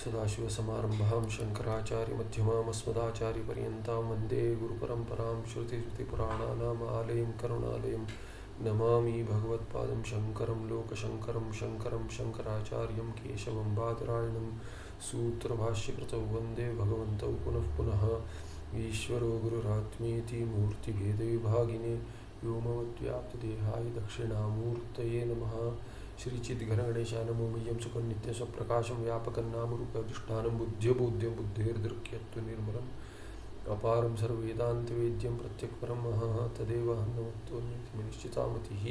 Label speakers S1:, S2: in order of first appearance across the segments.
S1: सदाशिवसमारम्भां शङ्कराचार्यमध्यमाम् अस्मदाचार्यपर्यन्तां वन्दे गुरुपरम्परां श्रुतिस्मृतिपुराणानाम् आलयं करुणालयं नमामि भगवत्पादं शङ्करं लोकशङ्करं शङ्करं शङ्कराचार्यं केशवं बादरायणं सूत्रभाष्यकृतौ वन्दे भगवन्तौ पुनः पुनः ईश्वरो गुरुरात्मेति मूर्तिभेदविभागिने व्योमवद्व्याप्तदेहाय दक्षिणामूर्तये नमः। श्रीचिद्घनगणेशाय नमो मह्यं सुखं नित्यं स्वप्रकाशं व्यापकं नामरूपाधिष्ठानं बुद्ध्यबोध्यं बुद्धेर्दृक्यत्व निर्मलम् अपारं सर्ववेदान्तवेद्यं प्रत्यक्परं महः तदेव नमोऽस्तु निश्चितामतिः।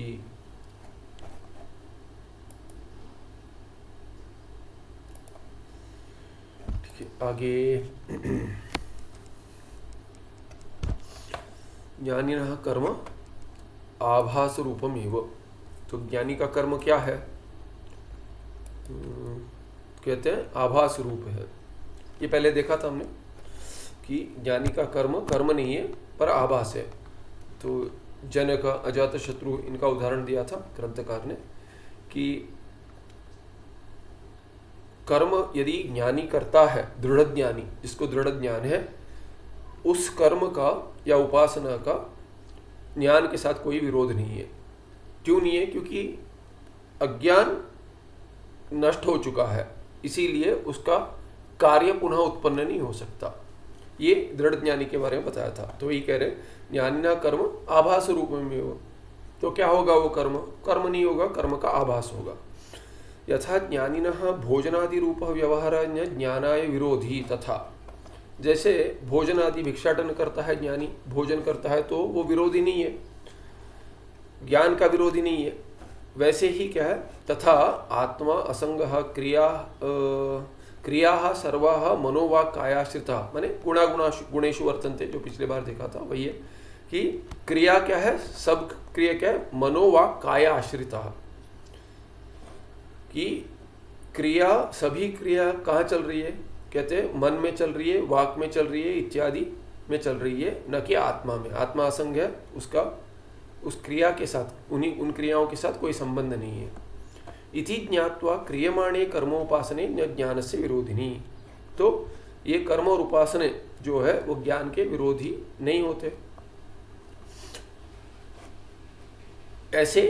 S1: आगे ज्ञानिनः कर्म आभास रूपमेव। तो ज्ञानी का कर्म क्या है? कहते हैं आभास रूप है। ये पहले देखा था हमने कि ज्ञानी का कर्म कर्म नहीं है पर आभास है। तो जनक अजातशत्रु इनका उदाहरण दिया था ग्रंथकार ने कि कर्म यदि ज्ञानी करता है, दृढ़ ज्ञानी जिसको दृढ़ ज्ञान है, उस कर्म का या उपासना का ज्ञान के साथ कोई विरोध नहीं है। क्यों नहीं है? क्योंकि अज्ञान नष्ट हो चुका है, इसीलिए उसका कार्य पुनः उत्पन्न नहीं हो सकता। ये दृढ़ ज्ञानी के बारे में बताया था। तो ये कह रहे ज्ञानिना कर्म आभास रूप में हो। तो क्या होगा वो कर्म? कर्म नहीं होगा, कर्म का आभास होगा। यथा ज्ञानिनः भोजनादि रूप व्यवहार ज्ञानाय विरोधी, तथा जैसे भोजन आदि भिक्षाटन करता है ज्ञानी, भोजन करता है तो वो विरोधी नहीं है, ज्ञान का विरोधी नहीं है। वैसे ही क्या है, तथा आत्मा असंगः क्रिया सर्वा मनोवाक् कायाश्रिता, माने गुणेषु वर्तन्ते, जो पिछले बार देखा था वही है कि क्रिया क्या है, सब क्रिया क्या है, मनोवाक् काया आश्रिता। कि क्रिया, सभी क्रिया कहाँ चल रही है? कहते हैं मन में चल रही है, वाक में चल रही है, इत्यादि में चल रही है, न कि आत्मा में। आत्मा असंग है, उसका उस क्रिया के साथ, उन क्रियाओं के साथ कोई संबंध नहीं है। इति ज्ञात्वा क्रियमाणे कर्मोपासने न ज्ञान से विरोधिनी। तो ये कर्म और उपासने जो है वो ज्ञान के विरोधी नहीं होते। ऐसे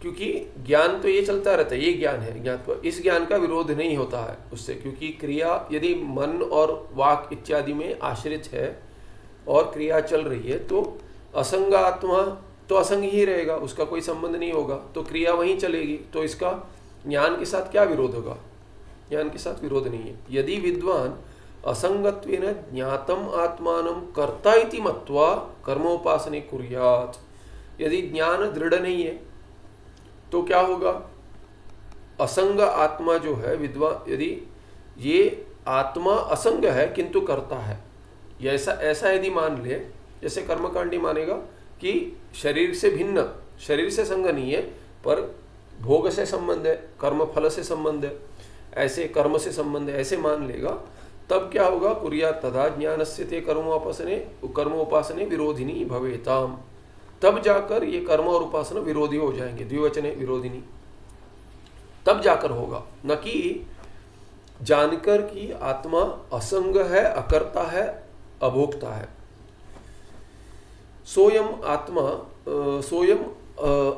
S1: क्योंकि ज्ञान तो ये चलता रहता है, ये ज्ञान है ज्ञात्वा, इस ज्ञान का विरोध नहीं होता है उससे। क्योंकि क्रिया यदि मन और वाक इत्यादि में आश्रित है और क्रिया चल रही है तो असंग आत्मा तो असंग ही रहेगा, उसका कोई संबंध नहीं होगा, तो क्रिया वहीं चलेगी। तो इसका ज्ञान के साथ क्या विरोध होगा? ज्ञान के साथ विरोध नहीं है। यदि विद्वान असंगत्वेन ज्ञातम आत्मानं कर्ता इति मत्वा कर्मोपासने कुर्यात्। यदि ज्ञान दृढ़ नहीं है तो क्या होगा? असंग आत्मा जो है विद्वान, यदि ये आत्मा असंग है किंतु करता है, ऐसा यदि मान ले, जैसे कर्मकांडी मानेगा कि शरीर से भिन्न, शरीर से संग नहीं है पर भोग से संबंध है, कर्म फल से संबंध है, ऐसे कर्म से संबंध है, ऐसे मान लेगा, तब क्या होगा? कुर्यात् तथा ज्ञानस्य ते कर्मोपासने विरोधिनी भवेताम। तब जाकर ये कर्म और उपासना विरोधी हो जाएंगे, द्विवचने विरोधिनी, तब जाकर होगा। न कि जानकर कि आत्मा असंग है, अकर्ता है, अभोक्ता है। सोयम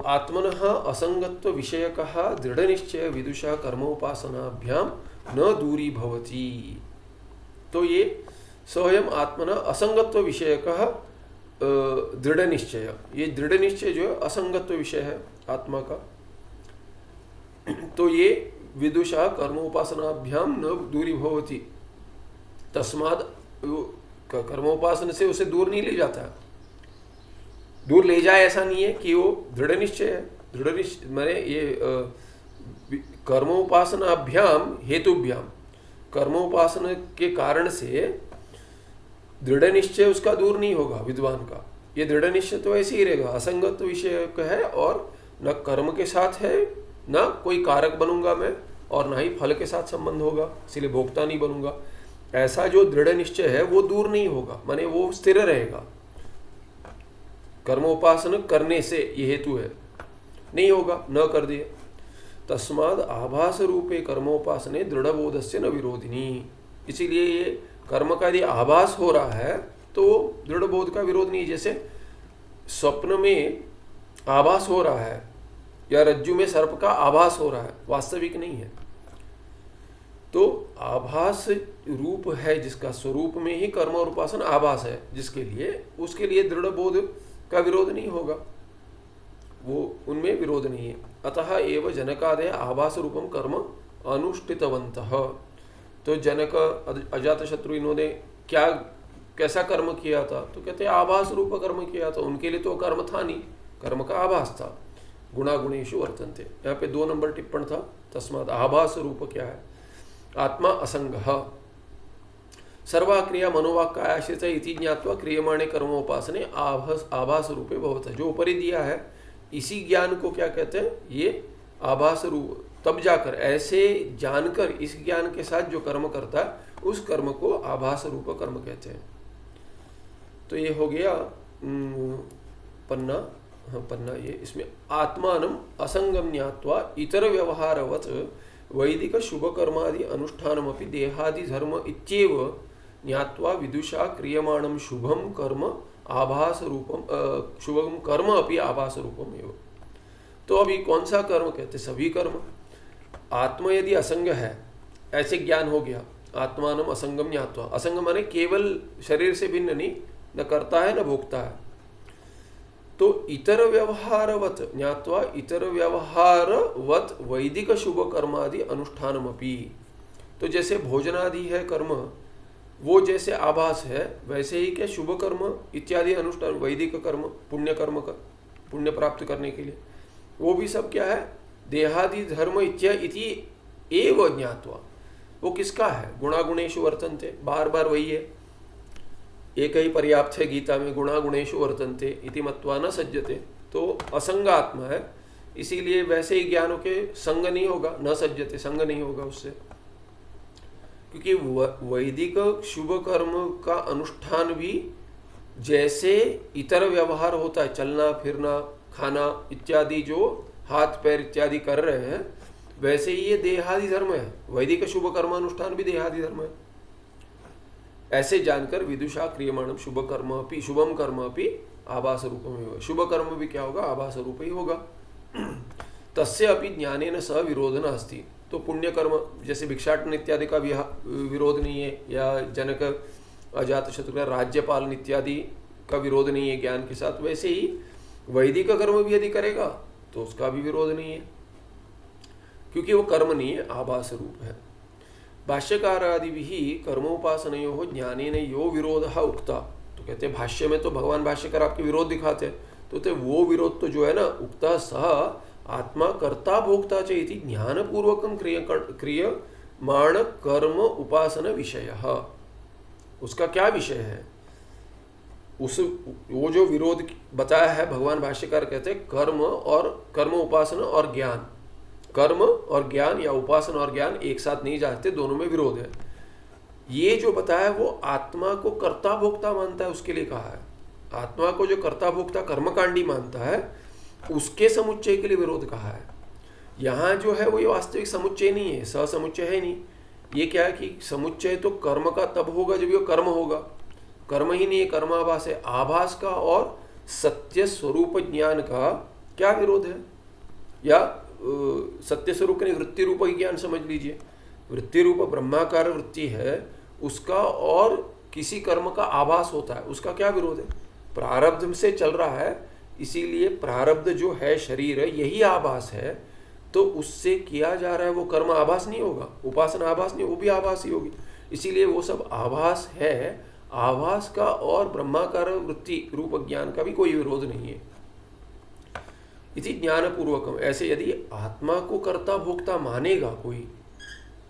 S1: आत्मनः असंगत्व विषयकः दृढ़ निश्चय विदुषा कर्मोपासनाभ्याम न दूरी भवति। तो ये सोयम आत्मनः असंगत्व विषयकः दृढ़ निश्चय, ये दृढ़ निश्चय जो है असंगत्व विषय है आत्मा का, तो ये विदुषा कर्मोपासनाभ्याम न दूरी भवति। तस्माद कर्मोपासना से उसे दूर नहीं ले जाता है, दूर ले जाए ऐसा नहीं है कि वो दृढ़ निश्चय है। दृढ़ निश्चय माने ये कर्मोपासनाभ्याम हेतुभ्याम, कर्मोपासना के कारण से दृढ़ निश्चय उसका दूर नहीं होगा विद्वान का। ये दृढ़ निश्चय तो ऐसे ही रहेगा, असंगत विषय है और न कर्म के साथ है, न कोई कारक बनूंगा मैं, और न ही फल के साथ संबंध होगा, इसलिए भोक्ता नहीं बनूंगा। ऐसा जो दृढ़ निश्चय है वो दूर नहीं होगा, माने वो स्थिर रहेगा। कर्मोपासना करने से ये हेतु है, नहीं होगा, न कर दिए तस्माद आभास रूपे कर्मोपासने दृढ़ बोधस्य न विरोधिनी। इसीलिए ये कर्म का यदि आभास हो रहा है तो दृढ़ बोध का विरोध नहीं। जैसे स्वप्न में आभास हो रहा है या रज्जु में सर्प का आभास हो रहा है, वास्तविक नहीं है। तो आभास रूप है जिसका, स्वरूप में ही कर्म और उपासना आभास है जिसके लिए, उसके लिए दृढ़ बोध का विरोध नहीं होगा, वो उनमें विरोध नहीं है। अतः एव जनकादय आभास रूपम कर्म अनुष्ठितवन्तः। तो जनक अजातशत्रु इन्होंने कैसा कर्म किया था? तो कहते हैं आभास रूप कर्म किया था। उनके लिए तो कर्म था नहीं, कर्म का आभास था। गुणागुणेषु वर्तन्ते, यहाँ पे 2 नंबर टिप्पण था। तस्मात् आभास रूप क्या है? आत्मा असंगः सर्वा क्रिया मनोवाक्कायाश्रित इति ज्ञात्वा क्रियमाणे कर्मोपासने आभास रूपे भवतः। जो ऊपर ही दिया है इसी ज्ञान को क्या कहते हैं? ये आभास रूप। तब जाकर ऐसे जानकर इस ज्ञान के साथ जो कर्म करता है उस कर्म को आभास रूप कर्म कहते हैं। तो ये हो गया पन्ना ये। इसमें आत्मानम असंगम ज्ञात्वा इतर व्यवहारवत वैदिक शुभ कर्मादि अनुष्ठानमपि देहादि धर्म इत्येव ज्ञात्वा विदुषा क्रियमाणम शुभम कर्म आभास रूपम शुभम कर्म अपि आभास रूपम एव। तो अभी कौन सा कर्म कहते? सभी कर्म। आत्मा यदि असंग है, ऐसे ज्ञान हो गया, आत्मानम असंगम ज्ञात्वा। असंग माने केवल शरीर से भिन्न नहीं, न करता है न भोगता है। तो इतर व्यवहारवत ज्ञात्वा इतर व्यवहारवत वैदिक शुभ कर्मादि अनुष्ठानमपि। तो जैसे भोजनादि है कर्म, वो जैसे आभास है, वैसे ही क्या शुभ कर्म इत्यादि अनुष्ठान, वैदिक कर्म, पुण्य कर्म का पुण्य प्राप्त करने के लिए, वो भी सब क्या है? देहादि धर्म इति एव ज्ञात्वा। वो किसका है? गुणागुणेषु वर्तन्ते। बार बार वही है, एक ही पर्याप्त है गीता में, गुणागुणेषु वर्तन्ते इति मत्वा न सज्जते। तो असंग आत्मा है, इसीलिए वैसे ही ज्ञानों के संग नहीं होगा, न सज्जते, संग नहीं होगा उससे। क्योंकि वैदिक शुभ कर्म का अनुष्ठान भी जैसे इतर व्यवहार होता है, चलना फिरना खाना इत्यादि, जो हाथ पैर इत्यादि कर रहे हैं, वैसे ही ये देहादि धर्म है। वैदिक शुभ कर्म अनुष्ठान भी देहादि धर्म है। ऐसे जानकर विदुषा क्रियमाणम शुभ कर्म अपि शुभम कर्म अपि आभास रूपम होगा। शुभ कर्म भी क्या होगा? आभास रूप ही होगा। तस्य अपि ज्ञानेन सह विरोध नास्ति। तो पुण्य कर्म जैसे भिक्षाटन इत्यादि का विरोध नहीं है, या जनक अजातशत्रु का राज्यपालन इत्यादि का विरोध नहीं है ज्ञान के साथ, वैसे ही वैदिक कर्म भी यदि करेगा तो उसका भी विरोध नहीं है, क्योंकि वो कर्म नहीं है, आभास रूप है। भाष्यकारादि भी कर्मोपासनयो ज्ञानेन यो विरोधः उक्ता। तो कहते हैं भाष्य में तो भगवान भाष्यकार आपके विरोध दिखाते हैं, तो वो विरोध तो जो है ना, उक्ता सह आत्मा कर्ता भोक्ता च इति ज्ञानपूर्वकम क्रियमाण कर्म उपासना विषयः। उसका क्या विषय है? वो जो विरोध बताया है भगवान भाष्यकार कहते हैं कर्म और कर्म उपासना और ज्ञान, कर्म और ज्ञान या उपासना और ज्ञान एक साथ नहीं जाते, दोनों में विरोध है। ये जो बताया वो आत्मा को कर्ता भोक्ता मानता है, उसके लिए कहा है। आत्मा को जो कर्ता भोक्ता कर्मकांडी मानता है, उसके समुच्चय के लिए विरोध कहा है। यहाँ जो है वो ये वास्तविक समुच्चय नहीं है, ससमुच्चय है नहीं। ये क्या है कि समुच्चय तो कर्म का तब होगा जब ये कर्म होगा, कर्म ही नहीं है, कर्माभास है। आभास का और सत्य स्वरूप ज्ञान का क्या विरोध है? या सत्य स्वरूप के वृत्ति रूप ज्ञान समझ लीजिए, वृत्ति रूप ब्रह्माकार वृत्ति है, उसका और किसी कर्म का आभास होता है, उसका क्या विरोध है? प्रारब्ध से चल रहा है, इसीलिए प्रारब्ध जो है शरीर है यही आभास है, तो उससे किया जा रहा है वो कर्म आभास नहीं होगा, उपासना आभास नहीं, वो भी आभास ही होगी। इसीलिए वो सब आभास है। आभास का और ब्रह्माकार वृत्ति रूप ज्ञान का भी कोई विरोध नहीं है। इति ज्ञानपूर्वकम। ऐसे यदि आत्मा को कर्ता भोक्ता मानेगा कोई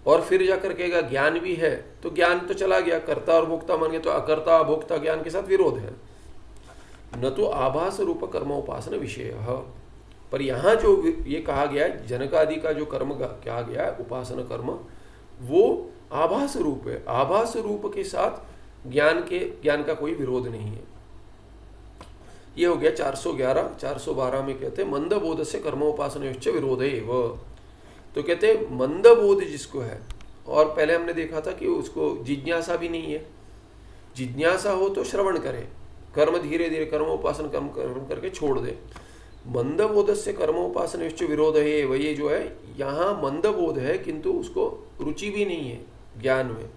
S1: और फिर जाकर कहेगा ज्ञान भी है, तो ज्ञान तो चला गया, कर्ता और भोक्ता मान गए, तो अकर्ता भोक्ता ज्ञान के साथ विरोध है। न तो आभास रूप कर्मोपासना विषय। पर यहाँ जो ये कहा गया जनकादि का जो कर्म कहा गया है उपासना कर्म, वो आभास रूप है। आभास रूप के साथ ज्ञान का कोई विरोध नहीं है। ये हो गया 411। 412 में कहते हैं मंद बोध से कर्मोपासनयोश्च विरोधे एव। तो कहते हैं मंद बोध जिसको है, और पहले हमने देखा था कि उसको जिज्ञासा भी नहीं है। जिज्ञासा हो तो श्रवण करे, कर्म धीरे धीरे कर्मोपासन कर्म करके छोड़ दे। मंद बोध से कर्मोपासन विरोध है, वही जो है यहाँ मंद बोध है किंतु उसको रुचि भी नहीं है ज्ञान में,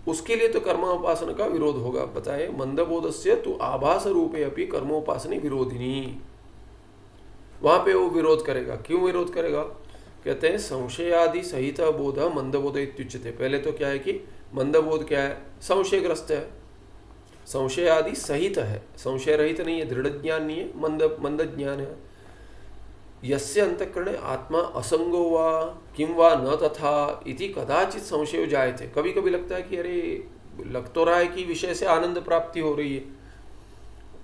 S1: उसके लिए तो कर्मोपासन का विरोध होगा। बताए मंद बोध से तो आभास रूपे अपनी कर्मोपासनी विरोधिनी, वहां पे वो विरोध करेगा। क्यों विरोध करेगा? कहते हैं संशयादि सहित बोध मंद बोध इत्युच्यते। पहले तो क्या है कि मंद बोध क्या है? संशयग्रस्त है, संशय आदि सहित है, संशय रहित नहीं है, दृढ़ ज्ञान नहीं है, मंद ज्ञान है। यस्य अंतःकरणे आत्मा असंगो वा किं वा न तथा इति कदाचित संशयो जायते। कभी कभी लगता है कि अरे लग तो रहा है कि विषय से आनंद प्राप्ति हो रही है,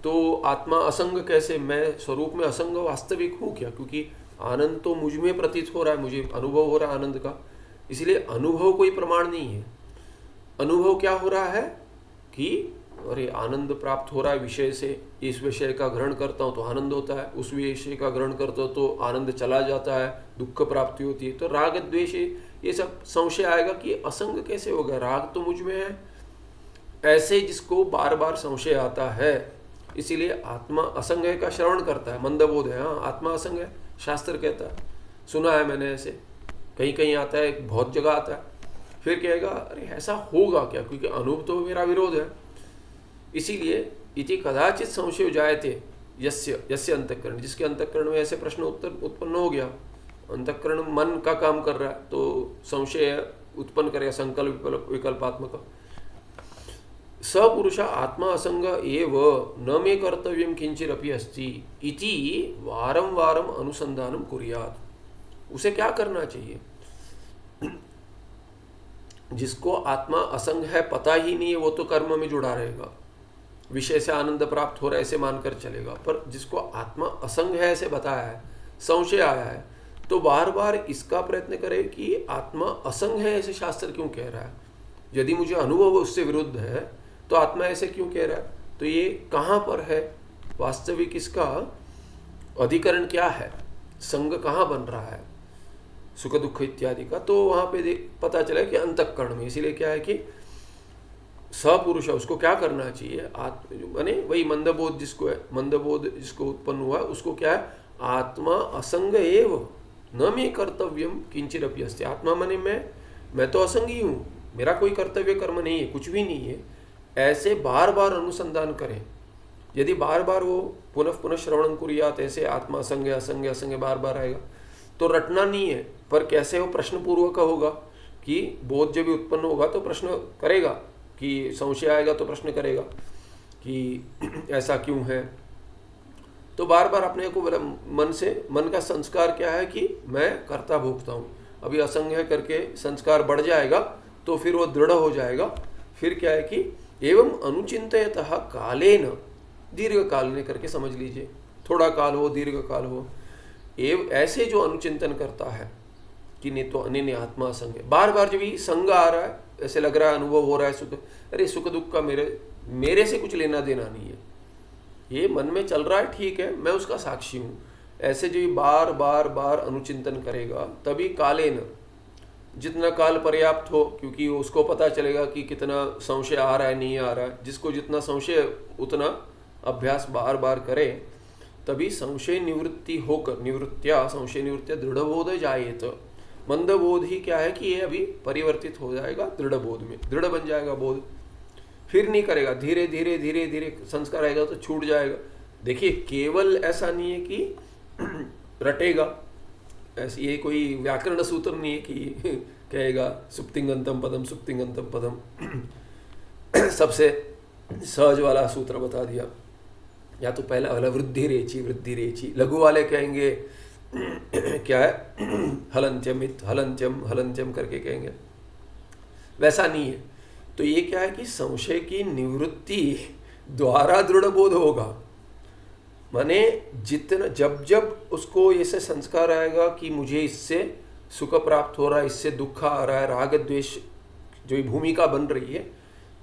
S1: तो आत्मा असंग कैसे? मैं स्वरूप में असंग वास्तविक हूँ क्या? क्योंकि आनंद तो मुझ में प्रतीत हो रहा है, मुझे अनुभव हो रहा है आनंद का, इसलिए अनुभव कोई प्रमाण नहीं है। अनुभव क्या हो रहा है कि अरे आनंद प्राप्त हो रहा है विषय से, इस विषय का ग्रहण करता हूँ तो आनंद होता है, उस विषय का ग्रहण करता हूँ तो आनंद चला जाता है, दुख प्राप्ति होती है। तो राग द्वेष ये सब संशय आएगा कि असंग कैसे होगा, राग तो मुझ में है, ऐसे जिसको बार बार संशय आता है। इसीलिए आत्मा असंग है का श्रवण करता है, मंदबोध है, हाँ आत्मा असंग है शास्त्र कहता है, सुना है मैंने, ऐसे कहीं कहीं आता है, बहुत जगह आता है। फिर कहेगा अरे ऐसा होगा क्या, क्योंकि अनुभव तो मेरा विरोध है। इसीलिए इति कदाचित संशय जायते यस्य अंतःकरण, जिसके अंतःकरण में ऐसे प्रश्न उत्पन्न हो गया, अंतःकरण मन का काम कर रहा है तो संशय उत्पन्न करेगा, संकल्प विकल्पात्मक। सपुरुष आत्मा असंग एव न मे कर्तव्यम किंचिरपि अस्ति इति वारं वारं अनुसंधानम कुर्यात्। उसे क्या करना चाहिए? जिसको आत्मा असंग है पता ही नहीं है, वो तो कर्म में जुड़ा रहेगा, विषय से आनंद प्राप्त हो रहा है ऐसे मानकर चलेगा। पर जिसको आत्मा असंग है ऐसे बताया है, संशय आया है, तो बार बार इसका प्रयत्न करे कि आत्मा असंग है ऐसे शास्त्र क्यों कह रहा है। यदि मुझे अनुभव उससे विरुद्ध है तो आत्मा ऐसे क्यों कह रहा है, तो ये कहाँ पर है वास्तविक, इसका अधिकरण क्या है, संग कहाँ बन रहा है, सुख दुख इत्यादि का। तो वहाँ पे पता चला कि अंतःकरण में। इसीलिए क्या है कि सपुरुष उसको क्या करना चाहिए, माने वही मंदबोध जिसको है, मंदबोध जिसको उत्पन्न हुआ है उसको क्या है, आत्मा असंग एव न मे कर्तव्यम किंचिरपि अस्ति। आत्मा माने मैं तो असंगी हूँ, मेरा कोई कर्तव्य कर्म नहीं है, कुछ भी नहीं है, ऐसे बार बार अनुसंधान करें। यदि बार बार वो पुनः पुनः श्रवण कुर्यात, ऐसे आत्मा असंग असंग असंग बार बार आएगा तो रटना नहीं है। पर कैसे वो प्रश्न पूर्वक होगा कि बोध जब भी उत्पन्न होगा तो प्रश्न करेगा, कि संशय आएगा तो प्रश्न करेगा कि ऐसा क्यों है। तो बार बार अपने को मन से, मन का संस्कार क्या है कि मैं कर्ता भोक्ता हूँ, अभी असंग है करके संस्कार बढ़ जाएगा तो फिर वो दृढ़ हो जाएगा। फिर क्या है कि एवं अनुचिंतयतः कालेन, दीर्घ काल ने करके समझ लीजिए, थोड़ा काल हो दीर्घ काल हो, एवं ऐसे जो अनुचिंतन करता है कि नहीं तो अन्य आत्मा संग है, बार बार जब ये संग आ रहा है, ऐसे लग रहा है अनुभव हो रहा है सुख, अरे सुख दुख का मेरे से कुछ लेना देना नहीं है, ये मन में चल रहा है ठीक है, मैं उसका साक्षी हूँ, ऐसे जो बार बार बार अनुचिंतन करेगा तभी कालेन, जितना काल पर्याप्त हो, क्योंकि उसको पता चलेगा कि कितना संशय आ रहा है नहीं आ रहा है, जिसको जितना संशय उतना अभ्यास बार बार करे, तभी संशय निवृत्ति होकर, निवृत्त्या संशय निवृत्त्या दृढ़बोध जायेत। मंदबोध ही क्या है कि ये अभी परिवर्तित हो जाएगा दृढ़ बोध में, दृढ़ बन जाएगा बोध, फिर नहीं करेगा, धीरे धीरे धीरे धीरे संस्कार आएगा तो छूट जाएगा। देखिए केवल ऐसा नहीं है कि रटेगा, ऐसे ये कोई व्याकरण सूत्र नहीं है कि कहेगा सुप्तिंगंतम पदम सुप्तिंगंतम पदम सबसे सहज वाला सूत्र बता दिया, या तो पहला वाला वृद्धि रेची, लघु वाले कहेंगे क्या है हलंत्यम हलंत्यम हलंत्यम करके कहेंगे, वैसा नहीं है। तो ये क्या है कि संशय की निवृत्ति द्वारा दृढ़ बोध होगा, माने जितना जब उसको ऐसे संस्कार आएगा कि मुझे इससे सुख प्राप्त हो रहा है, इससे दुख आ रहा है, राग द्वेष जो भूमिका बन रही है,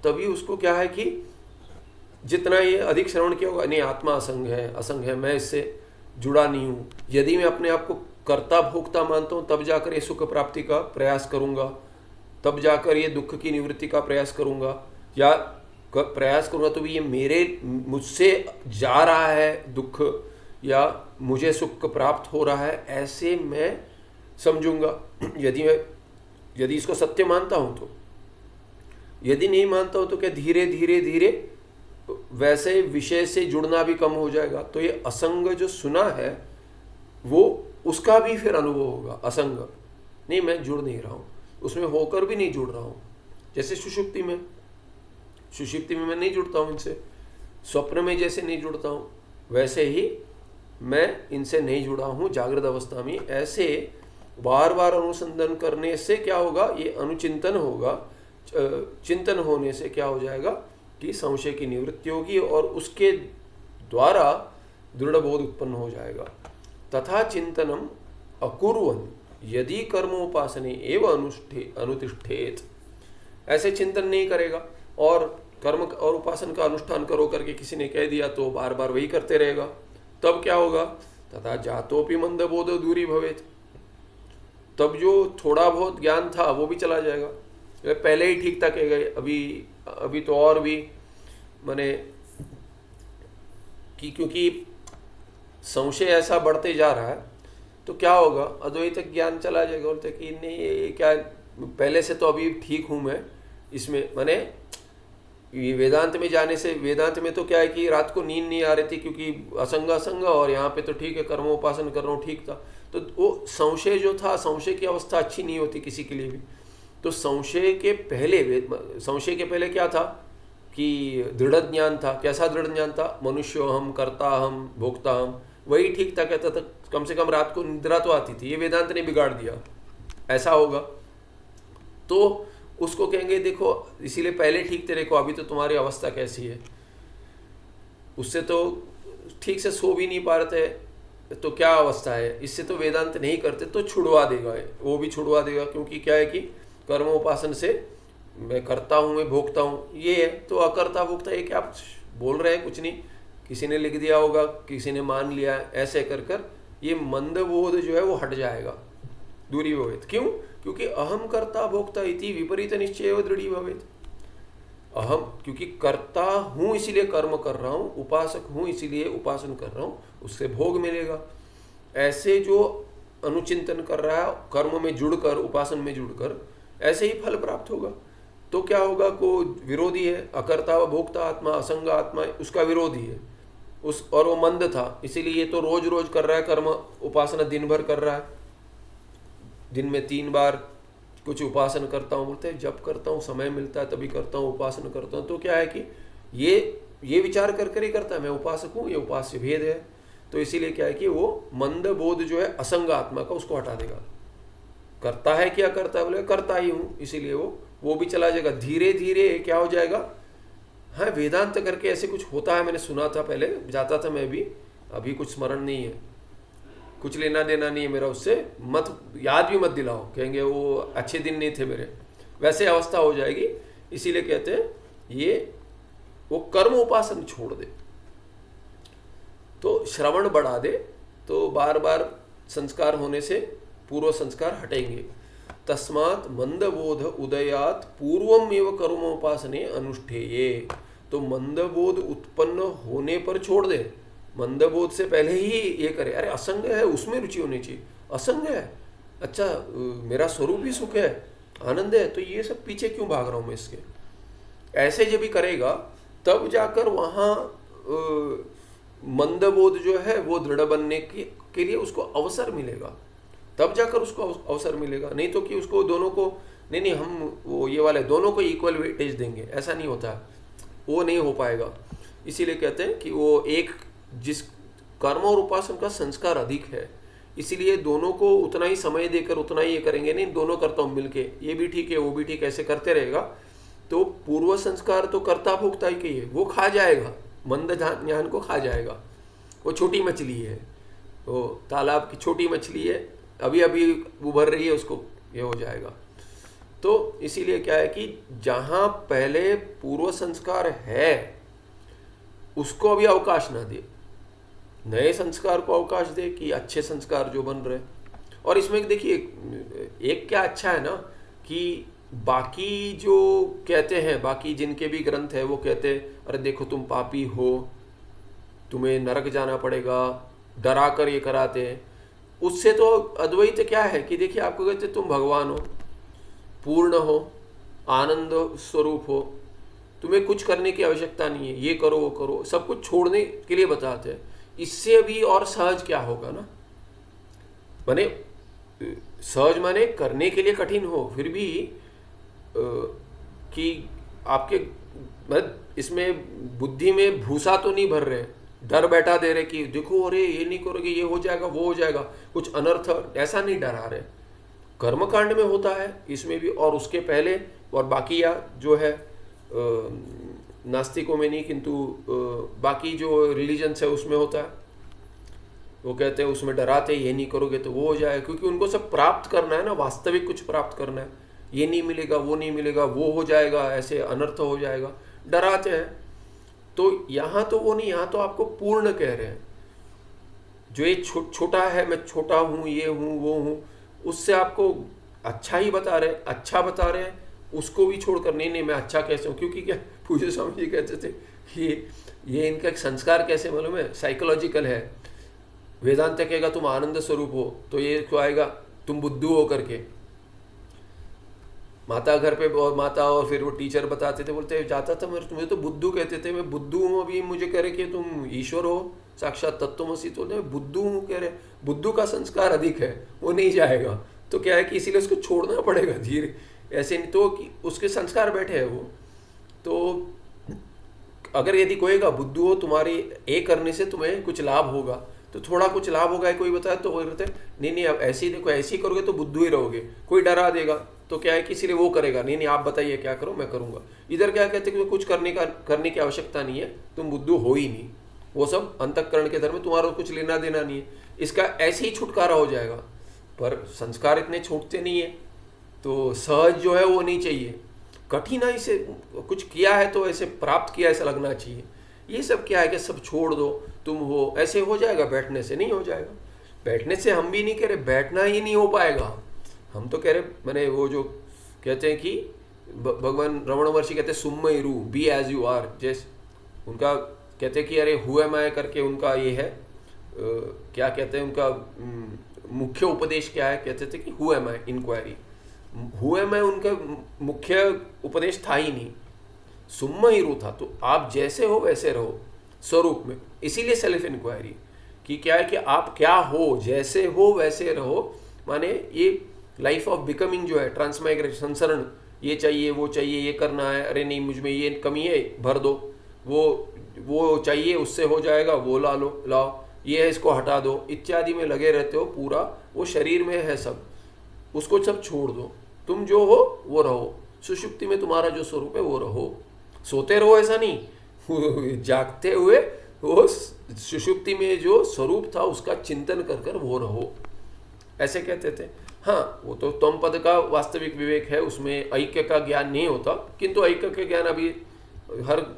S1: तभी उसको क्या है कि जितना ये अधिक श्रवण किया होगा, नहीं आत्मा असंग है, मैं इससे जुड़ा नहीं हूँ। यदि मैं अपने आप को कर्ता भोक्ता मानता हूँ तब जाकर ये सुख प्राप्ति का प्रयास करूँगा, तब जाकर ये दुख की निवृत्ति का प्रयास करूँगा, या प्रयास करूँगा तो भी ये मुझसे जा रहा है दुख या मुझे सुख प्राप्त हो रहा है, ऐसे मैं समझूंगा यदि इसको सत्य मानता हूँ तो। यदि नहीं मानता हूँ तो क्या धीरे धीरे धीरे वैसे विषय से जुड़ना भी कम हो जाएगा। तो ये असंग जो सुना है वो उसका भी फिर अनुभव होगा। असंग नहीं, मैं जुड़ नहीं रहा हूँ, उसमें होकर भी नहीं जुड़ रहा हूँ। जैसे सुषुप्ति में मैं नहीं जुड़ता हूँ इनसे, स्वप्न में जैसे नहीं जुड़ता हूँ वैसे ही मैं इनसे नहीं जुड़ा हूँ जागृत अवस्था में। ऐसे बार बार अनुसंधान करने से क्या होगा, ये अनुचिंतन होगा। चिंतन होने से क्या हो जाएगा कि संशय की निवृत्ति होगी और उसके द्वारा दृढ़ बोध उत्पन्न हो जाएगा। तथा चिंतनम अकुर्वन् यदि कर्मोपासने एव अनुतिष्ठेत, ऐसे चिंतन नहीं करेगा और कर्म और उपासन का अनुष्ठान करो करके किसी ने कह दिया तो बार बार वही करते रहेगा, तब क्या होगा, तथा जातोपि मंदबोधो दूरी भवेत, तब जो थोड़ा बहुत ज्ञान था वो भी चला जाएगा। पहले ही ठीक था कह गए, अभी तो और भी माने कि क्योंकि संशय ऐसा बढ़ते जा रहा है तो क्या होगा, अद्वैत ज्ञान चला जाएगा। बोलते कि नहीं ये क्या, पहले से तो अभी ठीक हूँ मैं इसमें, माने ये वेदांत में जाने से, वेदांत में तो क्या है कि रात को नींद नहीं आ रही थी क्योंकि असंग, और यहाँ पे तो ठीक है कर्मोपासन कर रहा हूँ, ठीक था। तो वो संशय जो था, संशय की अवस्था अच्छी नहीं होती किसी के लिए भी। तो संशय के पहले क्या था कि दृढ़ ज्ञान था। कैसा दृढ़ ज्ञान था, मनुष्यो हम, कर्ता हम, भोक्ता हम, वही ठीक था। कहता था कम से कम रात को निद्रा तो आती थी। ये वेदांत ने बिगाड़ दिया, ऐसा होगा तो उसको कहेंगे देखो इसीलिए पहले ठीक थे, देखो अभी तो तुम्हारी अवस्था कैसी है, उससे तो ठीक से सो भी नहीं पा रहे थे तो क्या अवस्था है, इससे तो वेदांत नहीं करते तो छुड़वा देगा, वो भी छुड़वा देगा। क्योंकि क्या है कि कर्म उपासन से मैं करता हूँ, मैं भोगता हूँ, ये है। तो अकर्ता भोगता ये क्या बोल रहे हैं, कुछ नहीं, किसी ने लिख दिया होगा, किसी ने मान लिया, ऐसे कर कर ये मंदबोध जो है वो हट जाएगा, दूरी भवेत। क्यों, क्योंकि अहम कर्ता भोक्ता इति विपरीत निश्चय दृढ़ी भवेत। अहम क्योंकि कर्ता हूँ इसीलिए कर्म कर रहा हूँ, उपासक हूँ इसीलिए उपासन कर रहा हूँ, उससे भोग मिलेगा। ऐसे जो अनुचिंतन कर रहा है, कर्म में जुड़कर, उपासन में जुड़कर, ऐसे ही फल प्राप्त होगा। तो क्या होगा, को विरोधी है, अकर्ता व भोक्ता आत्मा, असंग आत्मा उसका विरोधी है उस, और वो मंद था इसीलिए ये तो रोज रोज कर रहा है कर्म उपासना, दिन भर कर रहा है, दिन में 3 बार कुछ उपासन करता हूँ, बोलते हैं जब करता हूँ, समय मिलता है तभी करता हूँ, उपासन करता हूँ। तो क्या है कि ये विचार कर कर ही करता है मैं उपासक हूँ, ये उपास्य भेद है। तो इसीलिए क्या है कि वो मंद बोध जो है असंग आत्मा का, उसको हटा देगा। करता है क्या करता है, बोले करता ही हूँ, इसीलिए वो भी चला जाएगा। धीरे धीरे क्या हो जाएगा, हाँ वेदांत करके ऐसे कुछ होता है, मैंने सुना था, पहले जाता था मैं भी, अभी कुछ स्मरण नहीं है, कुछ लेना देना नहीं है मेरा उससे, मत याद भी मत दिलाओ, कहेंगे वो अच्छे दिन नहीं थे मेरे, वैसे अवस्था हो जाएगी। इसीलिए कहते हैं ये वो कर्म उपासन छोड़ दे, तो श्रवण बढ़ा दे, तो बार बार संस्कार होने से पूर्व संस्कार हटेंगे। तस्मात् मंदबोध उदयात पूर्वम एव कर्मोपासने अनुष्ठेये। तो मंदबोध उत्पन्न होने पर छोड़ दे, मंदबोध से पहले ही ये करे, अरे असंग है उसमें रुचि होनी चाहिए, असंग है अच्छा मेरा स्वरूप ही सुख है, आनंद है, तो ये सब पीछे क्यों भाग रहा हूँ मैं इसके। ऐसे जब भी करेगा तब जाकर वहाँ मंदबोध जो है वो दृढ़ बनने के लिए उसको अवसर मिलेगा, तब जाकर उसको अवसर मिलेगा। नहीं तो कि उसको दोनों को नहीं हम वो ये वाले दोनों को इक्वल वेटेज देंगे, ऐसा नहीं होता, वो नहीं हो पाएगा। इसीलिए कहते हैं कि वो एक जिस कर्म और उपासन का संस्कार अधिक है, इसीलिए दोनों को उतना ही समय देकर उतना ही ये करेंगे, नहीं दोनों करता हूँ मिलके, ये भी ठीक है वो भी ठीक, ऐसे करते रहेगा तो पूर्व संस्कार तो कर्ता भोक्ता ही की है, वो खा जाएगा, मंद ज्ञान को खा जाएगा। वो छोटी मछली है, वो तालाब की छोटी मछली है, अभी अभी उभर रही है, उसको ये हो जाएगा। तो इसीलिए क्या है कि जहाँ पहले पूर्व संस्कार है उसको अभी अवकाश ना दे, नए संस्कार को अवकाश दे कि अच्छे संस्कार जो बन रहे। और इसमें देखिए एक क्या अच्छा है ना कि बाकी जो कहते हैं, बाकी जिनके भी ग्रंथ है वो कहते हैं अरे देखो तुम पापी हो, तुम्हें नरक जाना पड़ेगा, डरा कर ये कराते हैं। उससे तो अद्वैत क्या है कि देखिए आपको कहते तुम भगवान हो, पूर्ण हो, आनंद स्वरूप हो, तुम्हें कुछ करने की आवश्यकता नहीं है, ये करो वो करो, सब कुछ छोड़ने के लिए बताते हैं। इससे अभी और सहज क्या होगा ना, माने सहज माने करने के लिए कठिन हो फिर भी कि आपके मतलब इसमें बुद्धि में भूसा तो नहीं भर रहे, डर बैठा दे रहे कि देखो अरे ये नहीं करोगे ये हो जाएगा वो हो जाएगा, कुछ अनर्थ, ऐसा नहीं डरा रहे। कर्मकांड में होता है इसमें भी, और उसके पहले और बाकी या जो है नास्तिकों में नहीं किंतु बाकी जो रिलीजन्स है उसमें होता है। वो कहते हैं उसमें डराते ये नहीं करोगे तो वो हो जाएगा, क्योंकि उनको सब प्राप्त करना है ना, वास्तविक कुछ प्राप्त करना है, ये नहीं मिलेगा वो नहीं मिलेगा वो हो जाएगा, ऐसे अनर्थ हो जाएगा, डराते हैं। तो यहाँ तो वो नहीं, यहाँ तो आपको पूर्ण कह रहे हैं। जो ये छोटा है, मैं छोटा हूँ, ये हूँ वो हूँ, उससे आपको अच्छा ही बता रहे, अच्छा बता रहे हैं, उसको भी छोड़कर नहीं मैं अच्छा कैसे हूँ। क्योंकि क्या पूज्य स्वामी जी कहते थे कि ये इनका एक संस्कार कैसे मालूम है, साइकोलॉजिकल है। वेदांत कहेगा तुम आनंद स्वरूप हो, तो ये क्यों आएगा तुम बुद्धू हो करके। माता घर पे माता और फिर वो टीचर बताते थे, बोलते जाता था मैं, तुम्हें तो बुद्धू कहते थे, मैं बुद्धू हूँ, अभी मुझे कह रहे कि तुम ईश्वर हो, साक्षात तत्वमसि, तो मैं बुद्धू हूँ कह रहे। बुद्धू का संस्कार अधिक है, वो नहीं जाएगा। तो क्या है कि इसीलिए उसको छोड़ना पड़ेगा धीरे, ऐसे नहीं तो कि उसके संस्कार बैठे हैं वो। तो अगर यदि कोईगा बुद्धू हो, तुम्हारी ए करने से तुम्हें कुछ लाभ होगा, तो थोड़ा कुछ लाभ होगा, कोई बताए तो वो कहते नहीं अब ऐसे ही देखो, ऐसे ही करोगे तो बुद्धू ही रहोगे। कोई डरा देगा तो क्या है कि इसीलिए वो करेगा, नहीं आप बताइए क्या करो मैं करूँगा। इधर क्या कहते हैं कि कुछ करने की आवश्यकता नहीं है, तुम बुद्धू हो ही नहीं, वो सब अंतःकरण के धर्म में तुम्हारा कुछ लेना देना नहीं है, इसका ऐसे ही छुटकारा हो जाएगा। पर संस्कार इतने छूटते नहीं है, तो सहज जो है वो नहीं चाहिए, कठिनाई से कुछ किया है तो ऐसे प्राप्त किया ऐसा लगना चाहिए। ये सब क्या है कि सब छोड़ दो, तुम हो, ऐसे हो जाएगा, बैठने से नहीं हो जाएगा। बैठने से हम भी नहीं कह रहे बैठना ही नहीं हो पाएगा, हम तो कह रहे मैंने वो जो कहते हैं कि भगवान रमण महर्षि कहते हैं सुम्मयरू, बी एज यू आर, जैसे उनका कहते हैं कि अरे हु एम आई करके उनका ये है क्या कहते हैं उनका मुख्य उपदेश क्या है, कहते थे कि who am I inquiry, who am I उनका मुख्य उपदेश था ही नहीं, सुम्मयरू था। तो आप जैसे हो वैसे रहो स्वरूप में, इसीलिए सेल्फ इंक्वायरी कि क्या है कि आप क्या हो, जैसे हो वैसे रहो, माने ये लाइफ ऑफ बिकमिंग जो है, ट्रांसमाइग्रेशन, संसरण, ये चाहिए वो चाहिए, ये करना है, अरे नहीं मुझ में ये कमी है भर दो, वो चाहिए उससे हो जाएगा, वो लाओ, ये है इसको हटा दो, इत्यादि में लगे रहते हो। पूरा वो शरीर में है सब, उसको सब छोड़ दो, तुम जो हो वो रहो, सुषुप्ति में तुम्हारा जो स्वरूप है वो रहो, सोते रहो ऐसा नहीं, जागते हुए वो सुषुप्ति में जो स्वरूप था उसका चिंतन कर कर वो रहो, ऐसे कहते थे। हाँ वो तो त्वम पद का वास्तविक विवेक है, उसमें ऐक्य का ज्ञान नहीं होता, किंतु ऐक्य का ज्ञान अभी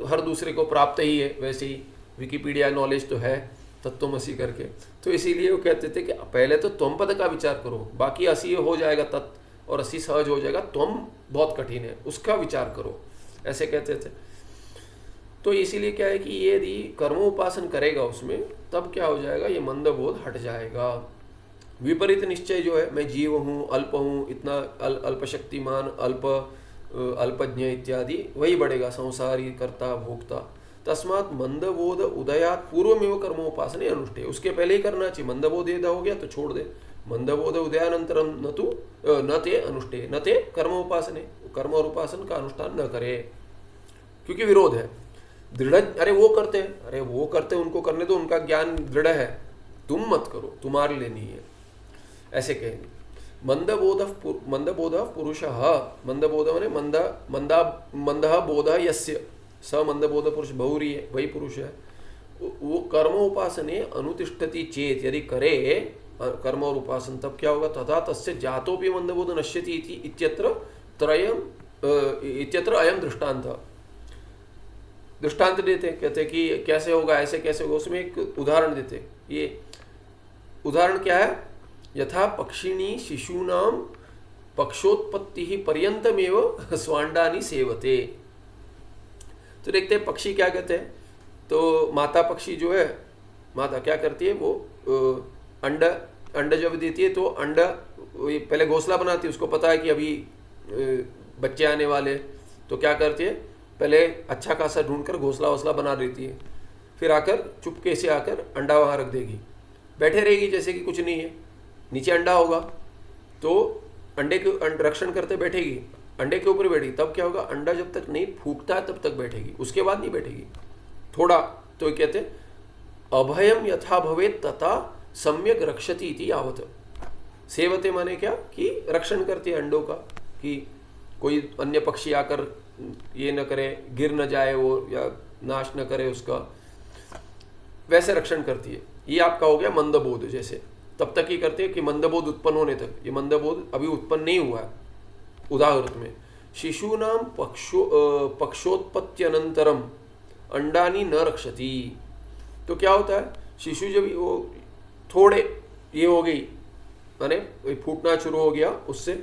S1: हर दूसरे को प्राप्त ही है, वैसे ही विकिपीडिया नॉलेज तो है तत्वमसी करके, तो इसीलिए वो कहते थे कि पहले तो त्वम पद का विचार करो, बाकी असी हो जाएगा तत्व और असी सहज हो जाएगा, त्वम बहुत कठिन है उसका विचार करो, ऐसे कहते थे। तो इसीलिए क्या है कि ये यदि कर्मोपासन करेगा उसमें, तब क्या हो जाएगा, ये मंदबोध हट जाएगा। विपरीत निश्चय जो है, मैं जीव हूँ, अल्प हूँ, इतना अल्पशक्तिमान, अल्पज्ञ इत्यादि, वही बढ़ेगा, संसारी, कर्ता, भोक्ता। तस्मात मंदबोध उदयात पूर्वमेव कर्मोपासने अनुष्ठेय, उसके पहले ही करना चाहिए। मंदबोध यदि हो गया तो छोड़ दे, मंदबोध उदयानंतरम न ते अनुष्ठेय, न ते कर्मोपासने, कर्म और उपासन का अनुष्ठान न करे, क्योंकि विरोध है। दृढ़, अरे वो करते उनको करने दो, उनका ज्ञान दृढ़ है, तुम मत करो, तुम्हारे लिए नहीं है, ऐसे कहेंगे। मंदबोध पुरुष, मंदबोध माने मंदः बोध यस्य, स मंदबोध पुरुष बहुरी है, वही पुरुष है। वो कर्म उपासने अनुतिष्ठति चेत, यदि करे कर्म और उपासन, तब क्या होगा, तथा तस्य जातोपि मंदबोध नश्यति इत्यत्र अयम दृष्टांत देते, कहते कि कैसे होगा, ऐसे कैसे होगा, उसमें एक उदाहरण देते। ये उदाहरण क्या है यथा पक्षिणी शिशूनां पक्षोत्पत्ति ही पर्यंतमेव स्वांडानी सेवते। तो देखते हैं पक्षी क्या कहते हैं। तो माता पक्षी जो है, माता क्या करती है, वो अंडा जब देती है तो अंडा पहले घोंसला बनाती है, उसको पता है कि अभी बच्चे आने वाले, तो क्या करती है, पहले अच्छा खासा ढूंढकर घोंसला बना देती है, फिर आकर चुपके से आकर अंडा वहाँ रख देगी, बैठे रहेगी जैसे कि कुछ नहीं है, नीचे अंडा होगा तो अंडे के रक्षण करते बैठेगी, अंडे के ऊपर बैठेगी। तब क्या होगा, अंडा जब तक नहीं फूटता है तब तक बैठेगी, उसके बाद नहीं बैठेगी थोड़ा। तो कहते हैं अभयम यथा भवेत तथा सम्यक रक्षति इति यावत। सेवते माने क्या, कि रक्षण करती है अंडों का, कि कोई अन्य पक्षी आकर ये न करे, गिर न जाए वो, या नाश न करे उसका, वैसे रक्षण करती है। ये आपका हो गया मंदबोध। जैसे तब तक ही करते हैं कि मंदबोध उत्पन्न होने तक, ये मंदबोध अभी उत्पन्न नहीं हुआ है। उदाहरण में शिशूनाम पक्षोत्पत्त्यनंतरम अंडानी न रक्षति। तो क्या होता है, शिशु जब वो थोड़े ये हो गई, माने फूटना शुरू हो गया उससे,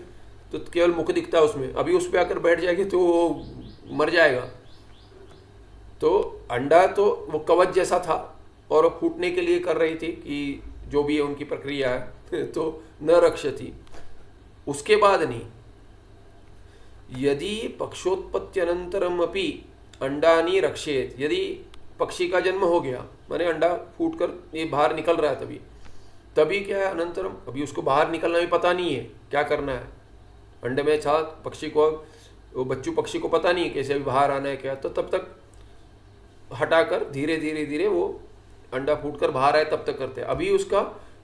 S1: तो केवल मुख दिखता है उसमें, अभी उस पर आकर बैठ जाएगी तो वो मर जाएगा। तो अंडा तो वो कवच जैसा था और फूटने के लिए कर रही थी कि जो भी है उनकी प्रक्रिया है तो न रक्षति। उसके बाद नहीं, यदि पक्षोत्पत्त्यनंतरम अपि अंडानी रक्षेत, यदि पक्षी का जन्म हो गया, माने अंडा फूटकर ये बाहर निकल रहा है, तभी क्या है, अनंतरम, अभी उसको बाहर निकलना भी पता नहीं है क्या करना है, अंडे में था पक्षी को, वो बच्चू पक्षी को पता नहीं है कैसे अभी बाहर आना है क्या, तो तब तक हटाकर धीरे धीरे धीरे वो अंडा फूटकर बाहर आए तब तक करते हैं। अभी उसका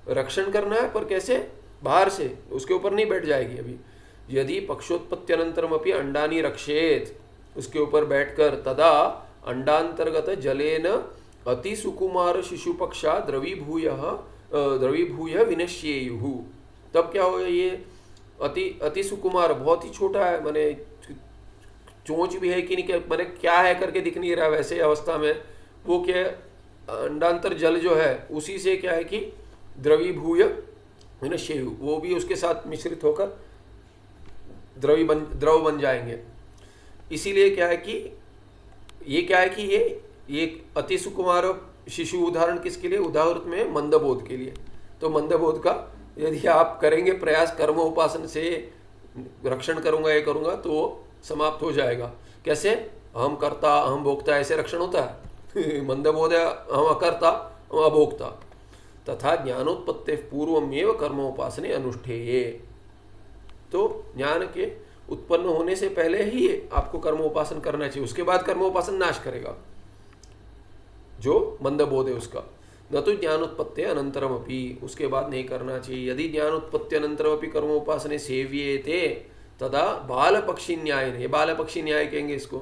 S1: रक्षण करना है, पर कैसे, बाहर से, उसके ऊपर नहीं बैठ जाएगी अभी। यदि पक्षोत्पत्त्यनंतरम अपि अंडानी रक्षेत, उसके ऊपर बैठकर, तदा अंडांतर्गत जलेन अति सुकुमार शिशु पक्षा द्रवीभूय विनश्येयुः। तब क्या होगा, ये अति सुकुमार, बहुत ही छोटा है, माने चोंच भी है कि नहीं, माने क्या है करके दिख नहीं रहा, वैसे अवस्था में वो क्या, अंडांतर जल जो है उसी से क्या है कि द्रवीभूय विनश्येयुः, वो भी उसके साथ मिश्रित होकर द्रव बन जाएंगे। इसीलिए क्या है कि ये क्या है कि ये अति सुकुमार शिशु उदाहरण किसके लिए, उदाहरण में मंदबोध के लिए। तो मंदबोध का यदि आप करेंगे प्रयास, कर्म उपासन से रक्षण करूंगा, ये करूंगा, तो समाप्त हो जाएगा। कैसे, अहम कर्ता अहम भोक्ता, ऐसे रक्षण होता है मंदबोध है, अहम अकर्ता अहम अभोक्ता। तथा ज्ञानोत्पत्ति पूर्वमेव कर्मोपासने अनुष्ठेये। तो ज्ञान के उत्पन्न होने से पहले ही आपको कर्मोपासन करना चाहिए, उसके बाद कर्मोपासन नाश करेगा जो मंदबोध है उसका। न तो ज्ञानोत्पत्ति अनंतरम अपि, उसके बाद नहीं करना चाहिए। यदि ज्ञानोत्पत्ति अनंतरम अपि कर्मोपासने सेव्येते तदा बाल पक्षी न्याय, ये बाल पक्षी न्याय कहेंगे इसको।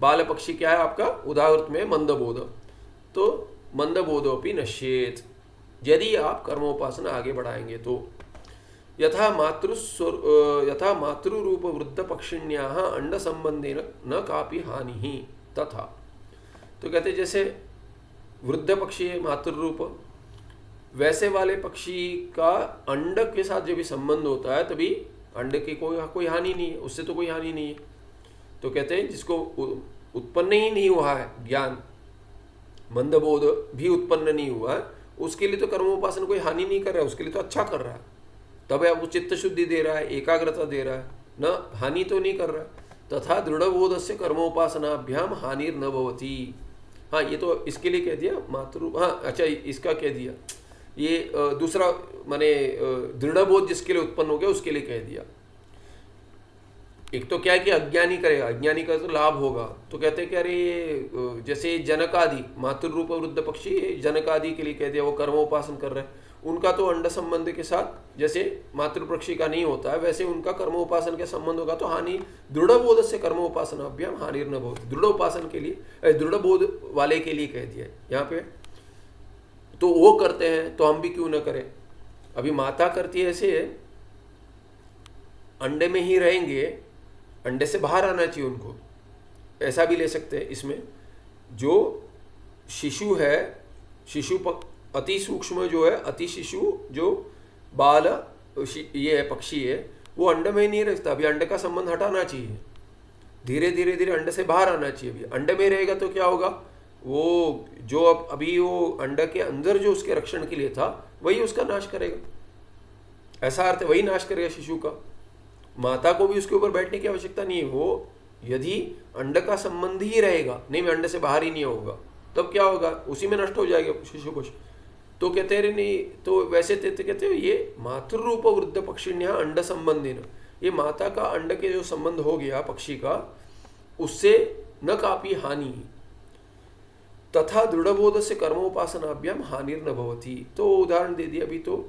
S1: बाल पक्षी क्या है आपका, उदाहरण में मंदबोध, तो मंदबोधोपि नश्येत, यदि आप कर्मोपासना आगे बढ़ाएंगे तो। यथा मातृरूप वृद्ध पक्षिण्याः अंड संबंधेन न कापि हानि तथा। तो कहते जैसे वृद्ध पक्षी है मातृरूप, वैसे वाले पक्षी का अंड के साथ जब भी संबंध होता है तभी अंड की कोई हानि नहीं है, उससे तो कोई हानि नहीं है। तो कहते हैं जिसको उत्पन्न ही नहीं हुआ है ज्ञान, मंदबोध भी उत्पन्न नहीं हुआ है, उसके लिए तो कर्मोपासन कोई हानि नहीं कर रहा है, उसके लिए तो अच्छा कर रहा है। तब वो चित्त शुद्धि दे रहा है, एकाग्रता दे रहा है, न हानि तो नहीं कर रहा है। तथा दृढ़बोध से कर्मोपासनाभ्याम हानिर न भवती। हाँ, ये तो इसके लिए कह दिया मातृ, हाँ अच्छा इसका कह दिया, ये दूसरा माने दृढ़बोध जिसके लिए उत्पन्न हो गया उसके लिए कह दिया। एक तो क्या है कि अज्ञानी करेगा, अज्ञानी का तो लाभ होगा। तो कहते हैं कि अरे ये जैसे जनकादि मातृरूप वृद्ध पक्षी, जनकादि के लिए कह दिया, वो कर्मोपासन कर रहे हैं, उनका तो अंड संबंध के साथ जैसे मातृ पक्षी का नहीं होता है, वैसे उनका कर्मोपासन के संबंध होगा तो हानि। दृढ़बोध से कर्मोपासनाभ्याम हानिर न भवति, दृढ़ उपासन के लिए, दृढ़बोध वाले के लिए कह दिया यहाँ पे। तो वो करते हैं तो हम भी क्यों न करें। अभी माता करती है ऐसे, अंडे में ही रहेंगे, अंडे से बाहर आना चाहिए उनको, ऐसा भी ले सकते हैं इसमें। जो शिशु है, शिशु अति सूक्ष्म जो है, अति शिशु जो बाल ये है, पक्षी है, वो अंड में नहीं रहता। अभी अंड का संबंध हटाना चाहिए, धीरे धीरे धीरे अंड से बाहर आना चाहिए। अभी अंड में रहेगा तो क्या होगा, वो जो अभी वो अंड के अंदर जो उसके रक्षण के लिए था वही उसका नाश करेगा। ऐसा अर्थ है, वही नाश करेगा शिशु का। माता को भी उसके ऊपर बैठने की आवश्यकता नहीं है। वो यदि अंड का संबंध ही रहेगा, नहीं मैं अंड से बाहर ही नहीं होगा, तब क्या होगा, उसी में नष्ट हो जाएगा शिशु कुछ। तो कहते हैं नहीं, तो वैसे कहते हो ये मातृरूप वृद्ध पक्षिण्य अंड संबंधी न, ये माता का अंड के जो संबंध हो गया पक्षी का, उससे न कापी हानि तथा दृढ़बोध से कर्मोपासनाभ्याम हानिर्न भवति। तो उदाहरण दे दिया अभी। तो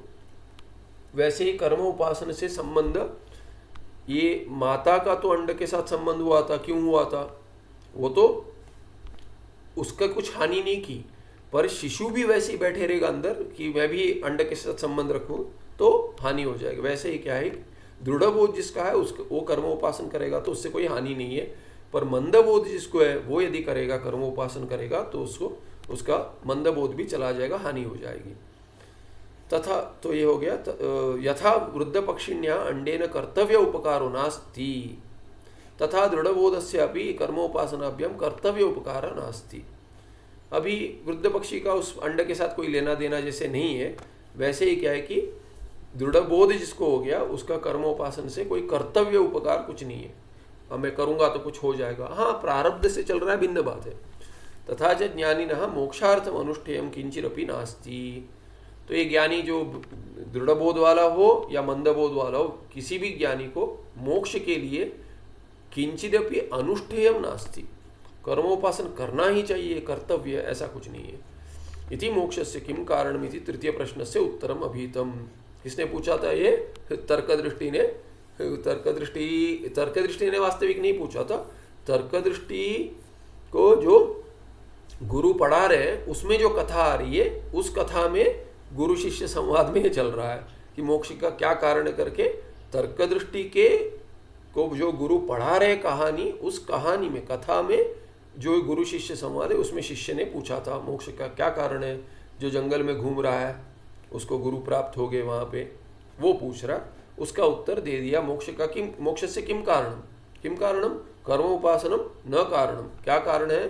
S1: वैसे ही कर्मोपासन से संबंध, ये माता का तो अंड के साथ संबंध हुआ था, क्यों हुआ था, वो तो उसका कुछ हानि नहीं की, पर शिशु भी वैसे ही बैठे रहेगा अंदर कि मैं भी अंड के साथ संबंध रखूं तो हानि हो जाएगी। वैसे ही क्या है, दृढ़बोध जिसका है उसको वो कर्मोपासन करेगा तो उससे कोई हानि नहीं है, पर मंदबोध जिसको है वो यदि करेगा, कर्मोपासन करेगा, तो उसको उसका मंदबोध भी चला जाएगा, हानि हो जाएगी। तथा तो ये हो गया यथा वृद्ध पक्षिण्या अंडेन कर्तव्य उपकारो नास्ति तथा दृढ़बोधस्य अपि कर्मोपासनाभ्याम कर्तव्य उपकार नास्ति। अभी वृद्ध पक्षी का उस अंड के साथ कोई लेना देना जैसे नहीं है, वैसे ही क्या है कि दृढ़बोध जिसको हो गया उसका कर्मोपासन से कोई कर्तव्य उपकार कुछ नहीं है। अब मैं करूँगा तो कुछ हो जाएगा, हाँ प्रारब्ध से चल रहा है, भिन्न बात है। तथा च ज्ञानिनः मोक्षार्थम अनुष्ठेयम किंचिदपि नास्ति। तो ये ज्ञानी जो दृढ़बोध वाला हो या मंदबोध वाला हो, किसी भी ज्ञानी को मोक्ष के लिए किंचिदपि अनुष्ठेयम नास्ति, कर्मोपासन करना ही चाहिए, कर्तव्य, ऐसा कुछ नहीं है। इति मोक्षस्य किम कारणमिति तृतीय प्रश्न से उत्तरम अभीतम। इसने पूछा था ये तर्कदृष्टि ने, तर्कदृष्टि ने वास्तविक नहीं पूछा था। तर्कदृष्टि को जो गुरु पढ़ा रहे हैं उसमें जो कथा आ रही है, उस कथा में गुरु शिष्य संवाद में ये चल रहा है कि मोक्ष का क्या कारण करके तर्कदृष्टि के को जो गुरु पढ़ा रहे कहानी, उस कहानी में, कथा में जो गुरु शिष्य संवाद है उसमें शिष्य ने पूछा था मोक्ष का क्या कारण है। जो जंगल में घूम रहा है उसको गुरु प्राप्त हो गए वहाँ पे, वो पूछ रहा, उसका उत्तर दे दिया मोक्ष का किम, मोक्ष से किम कारणम, किम कारणम कर्मोपासनम न कारणम। क्या कारण है,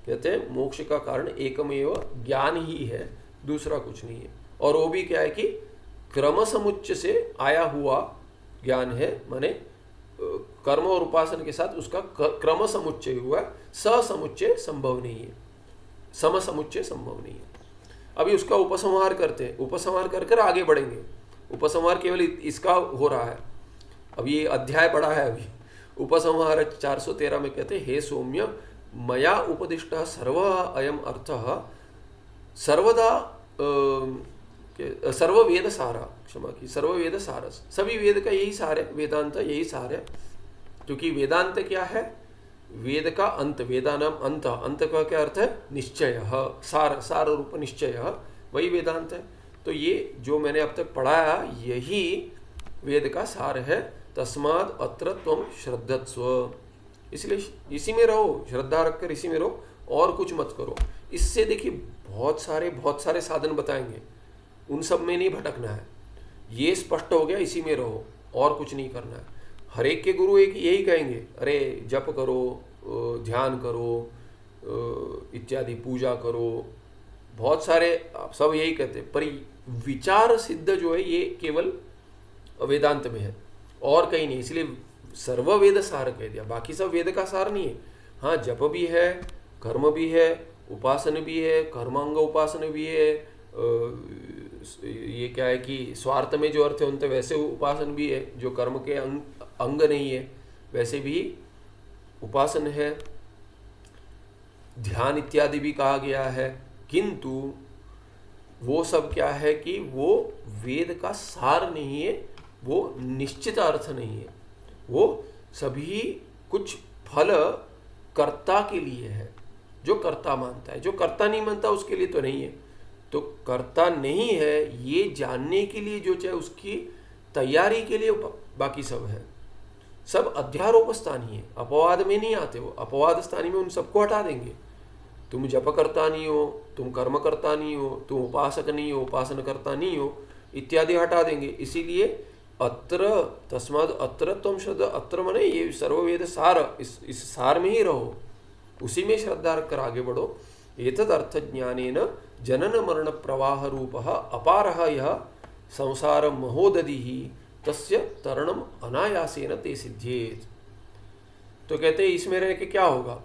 S1: कहते हैं मोक्ष का कारण एकमेव ज्ञान ही है, दूसरा कुछ नहीं है। और वो भी क्या है कि क्रम समुच्चय से आया हुआ ज्ञान है, माने कर्म और उपासन के साथ उसका क्रम समुच्चय हुआ, ससमुच्चय संभव नहीं है, सम समुच्चय संभव नहीं है। अभी उसका उपसंहार करते हैं, उपसंहार कर कर आगे बढ़ेंगे। उपसंहार केवल इसका हो रहा है, अब ये अध्याय पढ़ा है अभी। उपसंहार 413 में कहते हैं, हे सौम्य मया उपदिष्ट सर्व अयम अर्थ सर्वदा सर्ववेद सारा, क्षमा की, सर्ववेद सारस, सभी वेद का यही सार है, वेदांत यही सार है। क्योंकि वेदांत क्या है, वेद का अंत, वेदानाम अंत, अंत का क्या अर्थ है, निश्चय, सार, सार रूप निश्चय, वही वेदांत है। तो ये जो मैंने अब तक पढ़ाया यही वेद का सार है। तस्माद अत्र त्वम श्रद्धत्स्व, इसलिए इसी में रहो, श्रद्धा रखकर इसी में रहो और कुछ मत करो। इससे देखिए बहुत सारे साधन बताएंगे, उन सब में नहीं भटकना है। ये स्पष्ट हो गया, इसी में रहो और कुछ नहीं करना है। हर एक के गुरु एक यही कहेंगे, अरे जप करो, ध्यान करो, इत्यादि पूजा करो, बहुत सारे सब यही कहते हैं। पर विचार सिद्ध जो है ये केवल वेदांत में है और कहीं नहीं, इसलिए सर्व वेद सार कह दिया। बाकी सब वेद का सार नहीं है। हाँ, जप भी है, कर्म भी है, उपासन भी है, कर्मांग उपासन भी है, ये क्या है कि स्वार्थ में जो अर्थ है उनसे वैसे उपासन भी है, जो कर्म के अंग नहीं है वैसे भी उपासन है, ध्यान इत्यादि भी कहा गया है। किंतु वो सब क्या है कि वो वेद का सार नहीं है, वो निश्चित अर्थ नहीं है, वो सभी कुछ फल कर्ता के लिए है, जो कर्ता मानता है। जो कर्ता नहीं मानता उसके लिए तो नहीं है। तो कर्ता नहीं है ये जानने के लिए जो चाहे उसकी तैयारी के लिए बाकी सब है, सब अध्यारोप स्थानी है, अपवाद में नहीं आते। वो अपवाद स्थानी में उन सबको हटा देंगे। तुम जप करता नहीं हो, तुम कर्म करता नहीं हो, तुम उपासक नहीं हो, उपासन करता नहीं हो, इत्यादि हटा देंगे। इसीलिए अत्र तस्माद अत्र त्वम शब्द, अत्र माने ये सर्ववेद सार, इस सार में ही रहो, उसी में श्रद्धा रखकर आगे बढ़ो। एतद अर्थ ज्ञानेन जनन मरण प्रवाह रूपः अपारः यः संसार महोदधिः तस्य तरणम अनायासेन ते सिद्ध्येत। तो कहते हैं इसमें रह के क्या होगा,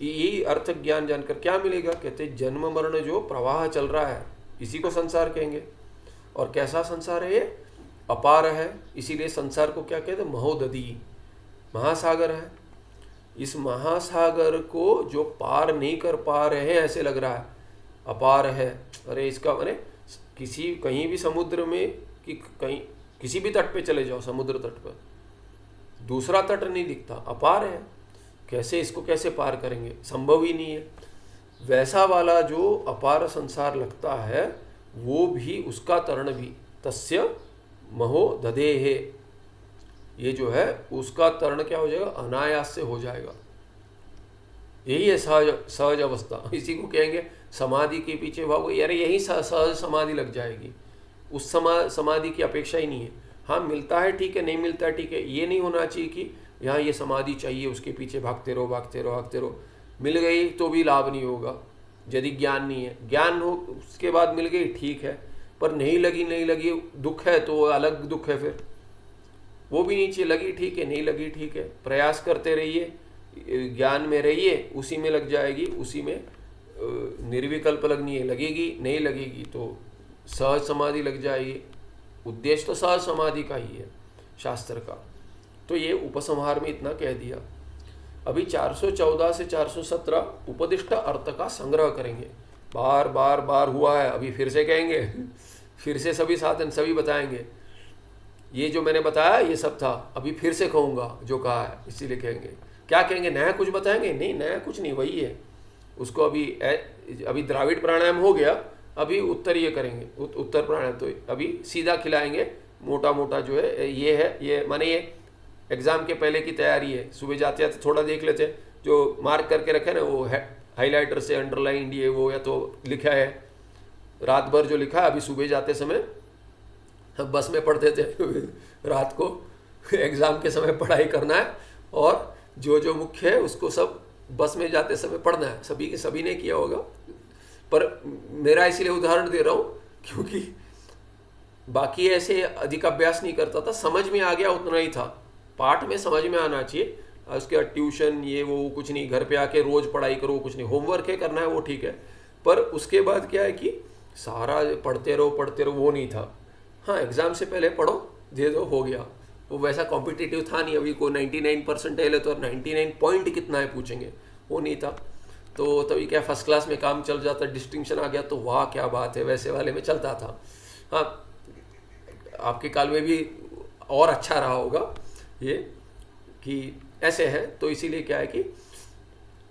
S1: यही अर्थ ज्ञान जानकर क्या मिलेगा। कहते जन्म मरण जो प्रवाह चल रहा है इसी को संसार कहेंगे। और कैसा संसार है ये, अपार है, इसीलिए संसार को क्या कहते हैं, महोदधि, महासागर है। इस महासागर को जो पार नहीं कर पा रहे हैं ऐसे लग रहा है, अपार है। अरे इसका माने किसी कहीं भी समुद्र में कि कहीं किसी भी तट पे चले जाओ, समुद्र तट पर दूसरा तट नहीं दिखता, अपार है, कैसे इसको कैसे पार करेंगे, संभव ही नहीं है। वैसा वाला जो अपार संसार लगता है वो भी, उसका तरण भी, तस्य महो दधेहे, ये जो है उसका तरण क्या हो जाएगा, अनायास से हो जाएगा। यही है सहज अवस्था। इसी को कहेंगे समाधि के पीछे भागो, यार यही सहज समाधि लग जाएगी। उस समाधि की अपेक्षा ही नहीं है। हाँ मिलता है ठीक है, नहीं मिलता है ठीक है, ये नहीं होना चाहिए कि यहाँ ये समाधि चाहिए उसके पीछे भागते रहो भागते रहो भागते रहो। मिल गई तो भी लाभ नहीं होगा यदि ज्ञान नहीं है। ज्ञान हो उसके बाद मिल गई ठीक है, पर नहीं लगी दुख है तो अलग दुख है, फिर वो भी नहीं चाहिए। लगी ठीक है, नहीं लगी ठीक है, प्रयास करते रहिए, ज्ञान में रहिए, उसी में लग जाएगी, उसी में निर्विकल्प लगनी है। लगेगी नहीं लगेगी तो सहज समाधि लग जाएगी। उद्देश्य तो सहज समाधि का ही है शास्त्र का। तो ये उपसंहार में इतना कह दिया। अभी 414 से 417 उपदिष्ट अर्थ का संग्रह करेंगे। बार बार बार हुआ है, अभी फिर से कहेंगे, फिर से सभी साधन सभी बताएंगे। ये जो मैंने बताया ये सब था, अभी फिर से कहूँगा जो कहा है, इसीलिए कहेंगे। क्या कहेंगे, नया कुछ बताएंगे? नहीं, नया कुछ नहीं, वही है। उसको अभी द्राविड़ प्राणायाम हो गया, अभी उत्तरीय करेंगे, उत्तर प्राणायाम। तो अभी सीधा खिलाएंगे, मोटा मोटा जो है ये माने ये एग्ज़ाम के पहले की तैयारी है। सुबह जाते जाते थोड़ा देख लेते, जो मार्क करके रखे ना वो हाईलाइटर से अंडरलाइन ये वो, या तो लिखा है रात भर जो लिखा है, अभी सुबह जाते समय हम बस में पढ़ते थे रात को एग्ज़ाम के समय पढ़ाई करना है, और जो मुख्य है उसको सब बस में जाते समय पढ़ना है। सभी ने किया होगा, पर मेरा इसलिए उदाहरण दे रहा हूँ क्योंकि बाकी ऐसे अधिक अभ्यास नहीं करता था, समझ में आ गया उतना ही था। पाठ में समझ में आना चाहिए, उसके बाद ट्यूशन ये वो कुछ नहीं, घर पे आके रोज़ पढ़ाई करो कुछ नहीं, होमवर्क है करना है वो ठीक है, पर उसके बाद क्या है कि सारा पढ़ते रहो वो नहीं था। हाँ एग्ज़ाम से पहले पढ़ो, दे दो, हो गया। वो वैसा कॉम्पिटिटिव था नहीं, अभी को 99% है तो 99 पॉइंट कितना है पूछेंगे, वो नहीं था। तो तभी क्या फर्स्ट क्लास में काम चल जाता, डिस्टिंक्शन आ गया तो वाह क्या बात है, वैसे वाले में चलता था। हाँ आपके काल में भी और अच्छा रहा होगा ये कि ऐसे है, तो इसीलिए क्या है कि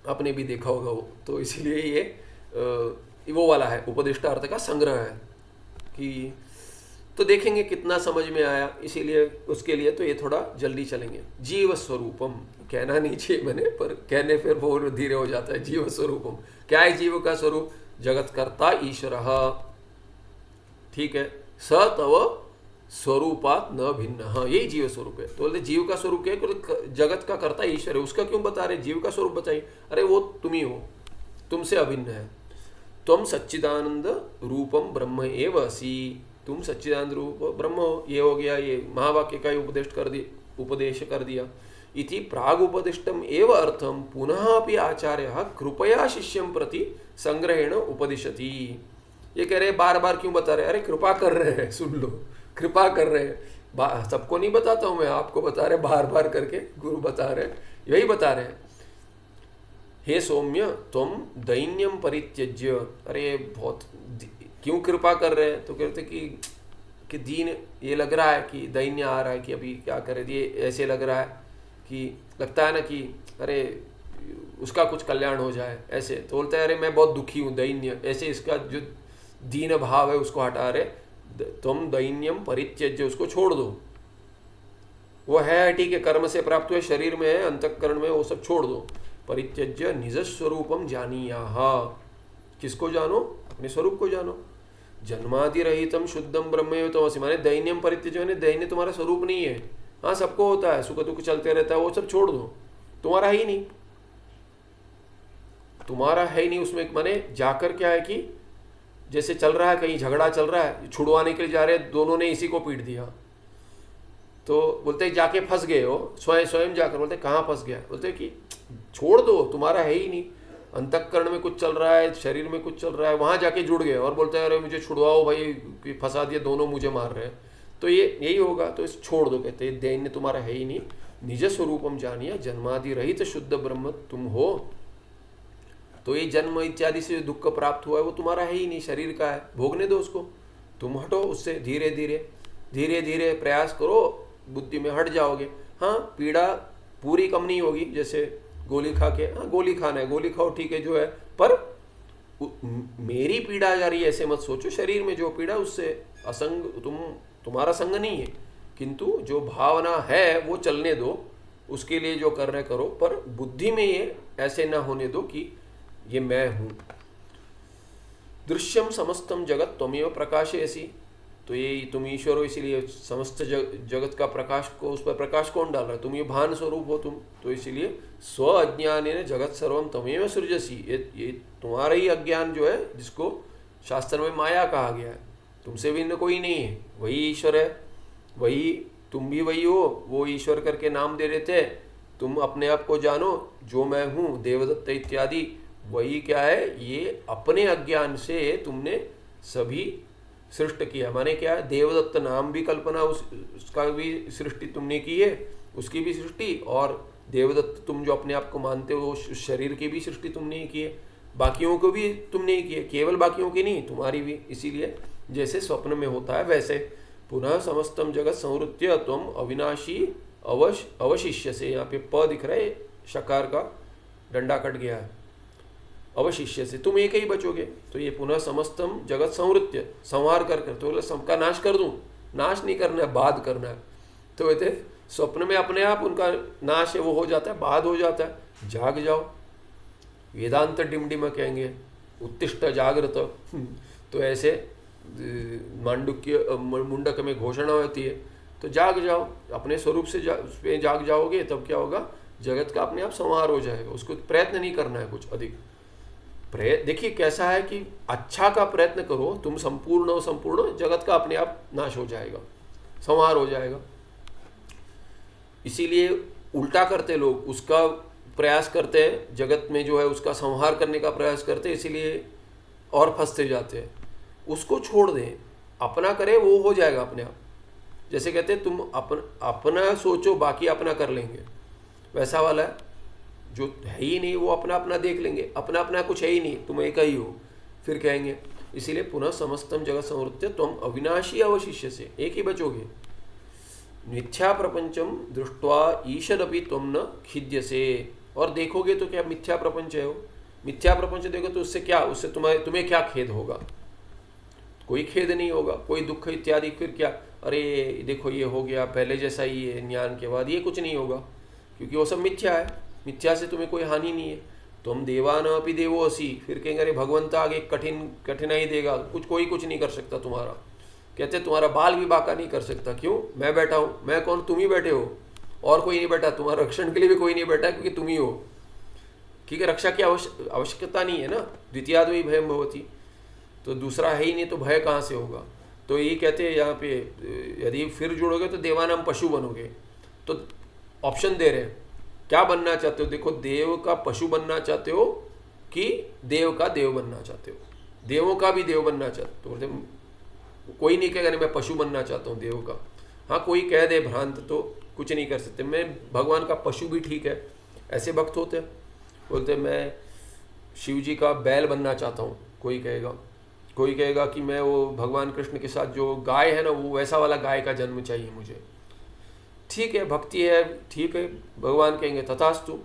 S1: आपने भी देखा होगा वो, तो इसीलिए ये वो वाला है, उपदिष्ट अर्थ का संग्रह है कि तो देखेंगे कितना समझ में आया। इसीलिए उसके लिए तो ये थोड़ा जल्दी चलेंगे। जीव स्वरूपम कहना नहीं चाहिए मैंने, पर कहने फिर वो धीरे हो जाता है। जीव स्वरूपम क्या है, जीव का स्वरूप जगतकर्ता ईश्वरः, ठीक है, स तव स्वरूपात न भिन्न, हाँ यही जीव स्वरूप है। तो बोलते जीव का स्वरूप क्या है, जगत का कर्ता ईश्वर है, उसका क्यों बता रहे, जीव का स्वरूप बताइए। अरे वो तुम ही हो, तुमसे अभिन्न है। तुम सच्चिदानंद रूपम ब्रह्म एव असि, तुम सच्चिदानंद रूप ब्रह्म हो। ये हो गया, ये महावाक्य का ही उपदेश कर दिया। इति प्रागुपदिष्टम एव अर्थम पुनः अपि आचार्यः कृपया शिष्यं प्रति संग्रहेण उपदिशति। ये कह रहे बार बार क्यों बता रहे, अरे कृपा कर रहे हैं, सुन लो, कृपा कर रहे हैं। सबको नहीं बताता हूँ मैं, आपको बता रहे, बार बार करके गुरु बता रहे, यही बता रहे हैं। हे सौम्य तुम दैन्यम परित्यज्य, अरे बहुत क्यों कृपा कर रहे हैं, तो कहते कि दीन ये लग रहा है कि दैन्य आ रहा है कि अभी क्या करे, ये ऐसे लग रहा है कि लगता है ना कि अरे उसका कुछ कल्याण हो जाए, ऐसे तो बोलते हैं अरे मैं बहुत दुखी हूँ, दैन्य, ऐसे इसका जो दीन भाव है उसको हटा रहे। तुम दैन्यम परित्यज्य, उसको छोड़ दो, वो है ठीक है, कर्म से प्राप्त हुए, शरीर में है, अंतःकरण में, वो सब छोड़ दो। परित्यज्य निज स्वरूपम जानीयाह, किसको जानो, अपने स्वरूप को जानो। जन्मादि रहितम शुद्धम ब्रह्म तमसि, माने दैन्यम परित्यज्य, माने दैन्य तुम्हारा स्वरूप नहीं है। हाँ, सबको होता है, सुख दुख चलते रहता है, वो सब छोड़ दो, तुम्हारा है ही नहीं, तुम्हारा है ही नहीं उसमें। माने जाकर क्या है कि जैसे चल रहा है, कहीं झगड़ा चल रहा है, छुड़वाने के लिए जा रहे हैं, दोनों ने इसी को पीट दिया, तो बोलते जाके फंस गए हो, स्वयं जाकर बोलते कहाँ फंस गया, बोलते कि छोड़ दो, तुम्हारा है ही नहीं। अंतःकरण में कुछ चल रहा है, शरीर में कुछ चल रहा है, वहाँ जाके जुड़ गए और बोलते हैं अरे मुझे छुड़वाओ भाई, फंसा दिया, दोनों मुझे मार रहे हैं, तो ये यही होगा। तो इस छोड़ दो, कहते हैं दैन्य तुम्हारा है ही नहीं, निज स्वरूपम जानिए, जन्मादि रहित शुद्ध ब्रह्म तुम हो। तो ये जन्म इत्यादि से जो दुख प्राप्त हुआ है वो तुम्हारा है ही नहीं, शरीर का है, भोगने दो उसको, तुम हटो उससे, धीरे धीरे धीरे धीरे प्रयास करो, बुद्धि में हट जाओगे। हाँ, पीड़ा पूरी कम नहीं होगी, जैसे गोली खा के, हाँ गोली खाना है, गोली खाओ ठीक है जो है, पर मेरी पीड़ा जा रही है ऐसे मत सोचो, शरीर में जो पीड़ा उससे असंग, तुम्हारा संग नहीं है, किंतु जो भावना है वो चलने दो, उसके लिए जो कर रहे करो, पर बुद्धि में ये ऐसे ना होने दो कि ये मैं हूँ। दृश्यम समस्तम जगत त्वमेव प्रकाशयसि, तो ये तुम ईश्वर हो, इसीलिए समस्त जगत का प्रकाश को, उस पर प्रकाश कौन डाल रहा है, तुम ये भान स्वरूप हो तुम, तो इसीलिए स्व अज्ञान जगत सर्वम त्वमेव सृजसि, ये तुम्हारा ही अज्ञान जो है, जिसको शास्त्र में माया कहा गया है, तुमसे भिन्न कोई नहीं है, वही ईश्वर है, वही तुम भी वही हो, वो ईश्वर करके नाम दे देते हैं, तुम अपने आप को जानो, जो मैं हूँ देवदत्त इत्यादि, वही क्या है, ये अपने अज्ञान से तुमने सभी सृष्ट किया। माने क्या है, देवदत्त नाम भी कल्पना, उसका भी सृष्टि तुमने की है, उसकी भी सृष्टि, और देवदत्त तुम जो अपने आप को मानते हो उस शरीर की भी सृष्टि तुमने ही की है, बाकियों को भी तुमने ही की है, केवल बाकियों की नहीं, तुम्हारी भी। इसीलिए जैसे स्वप्न में होता है वैसे पुनः समस्तम जगत संवृत्य तुम अविनाशी अवशिष्य से, यहाँ पे प दिख रहा है, शकार का डंडा कट गया है, अवशिष्य से तुम एक ही बचोगे। तो ये पुनः समस्तम जगत संवृत्य, संहार कर, तो सबका नाश कर दूं, नाश नहीं करना है, बाध करना है। तो कहते स्वप्न में अपने आप उनका नाश है वो हो जाता है, बाध हो जाता है, जाग जाओ, वेदांत डिमडिमा कहेंगे, उत्तिष्ठ जागृत। तो ऐसे मांडुक्य मुंडक में घोषणा होती है, तो जाग जाओ, अपने स्वरूप से जाग जाओगे, तब क्या होगा, जगत का अपने आप संहार हो जाएगा, उसको प्रयत्न नहीं करना है कुछ अधिक। देखिए कैसा है कि अच्छा का प्रयत्न करो तुम, संपूर्ण हो, संपूर्ण जगत का अपने आप नाश हो जाएगा, संहार हो जाएगा। इसीलिए उल्टा करते लोग, उसका प्रयास करते हैं, जगत में जो है उसका संहार करने का प्रयास करते हैं, इसीलिए और फंसते जाते हैं। उसको छोड़ दें, अपना करें, वो हो जाएगा अपने आप। जैसे कहते हैं तुम अपना सोचो, बाकी अपना कर लेंगे, वैसा वाला है। जो है ही नहीं वो अपना अपना देख लेंगे, अपना अपना कुछ है ही नहीं, तुम एक ही हो, फिर कहेंगे। इसीलिए पुनः समस्तम जगत संवृत्य तुम अविनाशी अवशिष्य से, एक ही बचोगे। मिथ्या प्रपंचम दृष्ट्वा ईशदपि तुम न खिद्यसे, और देखोगे तो क्या मिथ्या प्रपंच है वो, मिथ्या प्रपंच देखो तो उससे क्या, उससे तुम्हें क्या खेद होगा, कोई खेद नहीं होगा, कोई दुख इत्यादि, फिर क्या, अरे देखो ये हो गया, पहले जैसा ही है, ज्ञान के बाद ये कुछ नहीं होगा, क्योंकि वो सब मिथ्या है, मिथ्या से तुम्हें कोई हानि नहीं है। तुम देवान अपि देवो असी, फिर कहेंगे अरे भगवंत आगे कठिनाई देगा, कोई कुछ नहीं कर सकता तुम्हारा। कहते तुम्हारा बाल भी बांका नहीं कर सकता, क्यों, मैं बैठा हूँ, मैं कौन, तुम ही बैठे हो, और कोई नहीं बैठा, तुम्हारा रक्षण के लिए भी कोई नहीं बैठा, क्योंकि तुम ही हो, क्योंकि रक्षा की आवश्यकता नहीं है ना, द्वितीयाद्वयी भयम भवति, तो दूसरा है ही नहीं, तो भय कहाँ से होगा। तो ये कहते हैं यहाँ पे, यदि फिर जुड़ोगे तो देवानाम पशु बनोगे। तो ऑप्शन दे रहे हैं, क्या बनना चाहते हो, देखो देव का पशु बनना चाहते हो कि देव का देव बनना चाहते हो, देवों का भी देव बनना चाहते हो। तो कोई नहीं कहेगा मैं पशु बनना चाहता हूँ देव का, हाँ कोई कह दे भ्रांत, तो कुछ नहीं कर सकते, मैं भगवान का पशु भी ठीक है, ऐसे भक्त होते हैं, बोलते मैं शिव जी का बैल बनना चाहता हूँ, कोई कहेगा कि मैं वो भगवान कृष्ण के साथ जो गाय है ना, वो वैसा वाला गाय का जन्म चाहिए मुझे। ठीक है, भक्ति है, ठीक है, भगवान कहेंगे तथास्तु,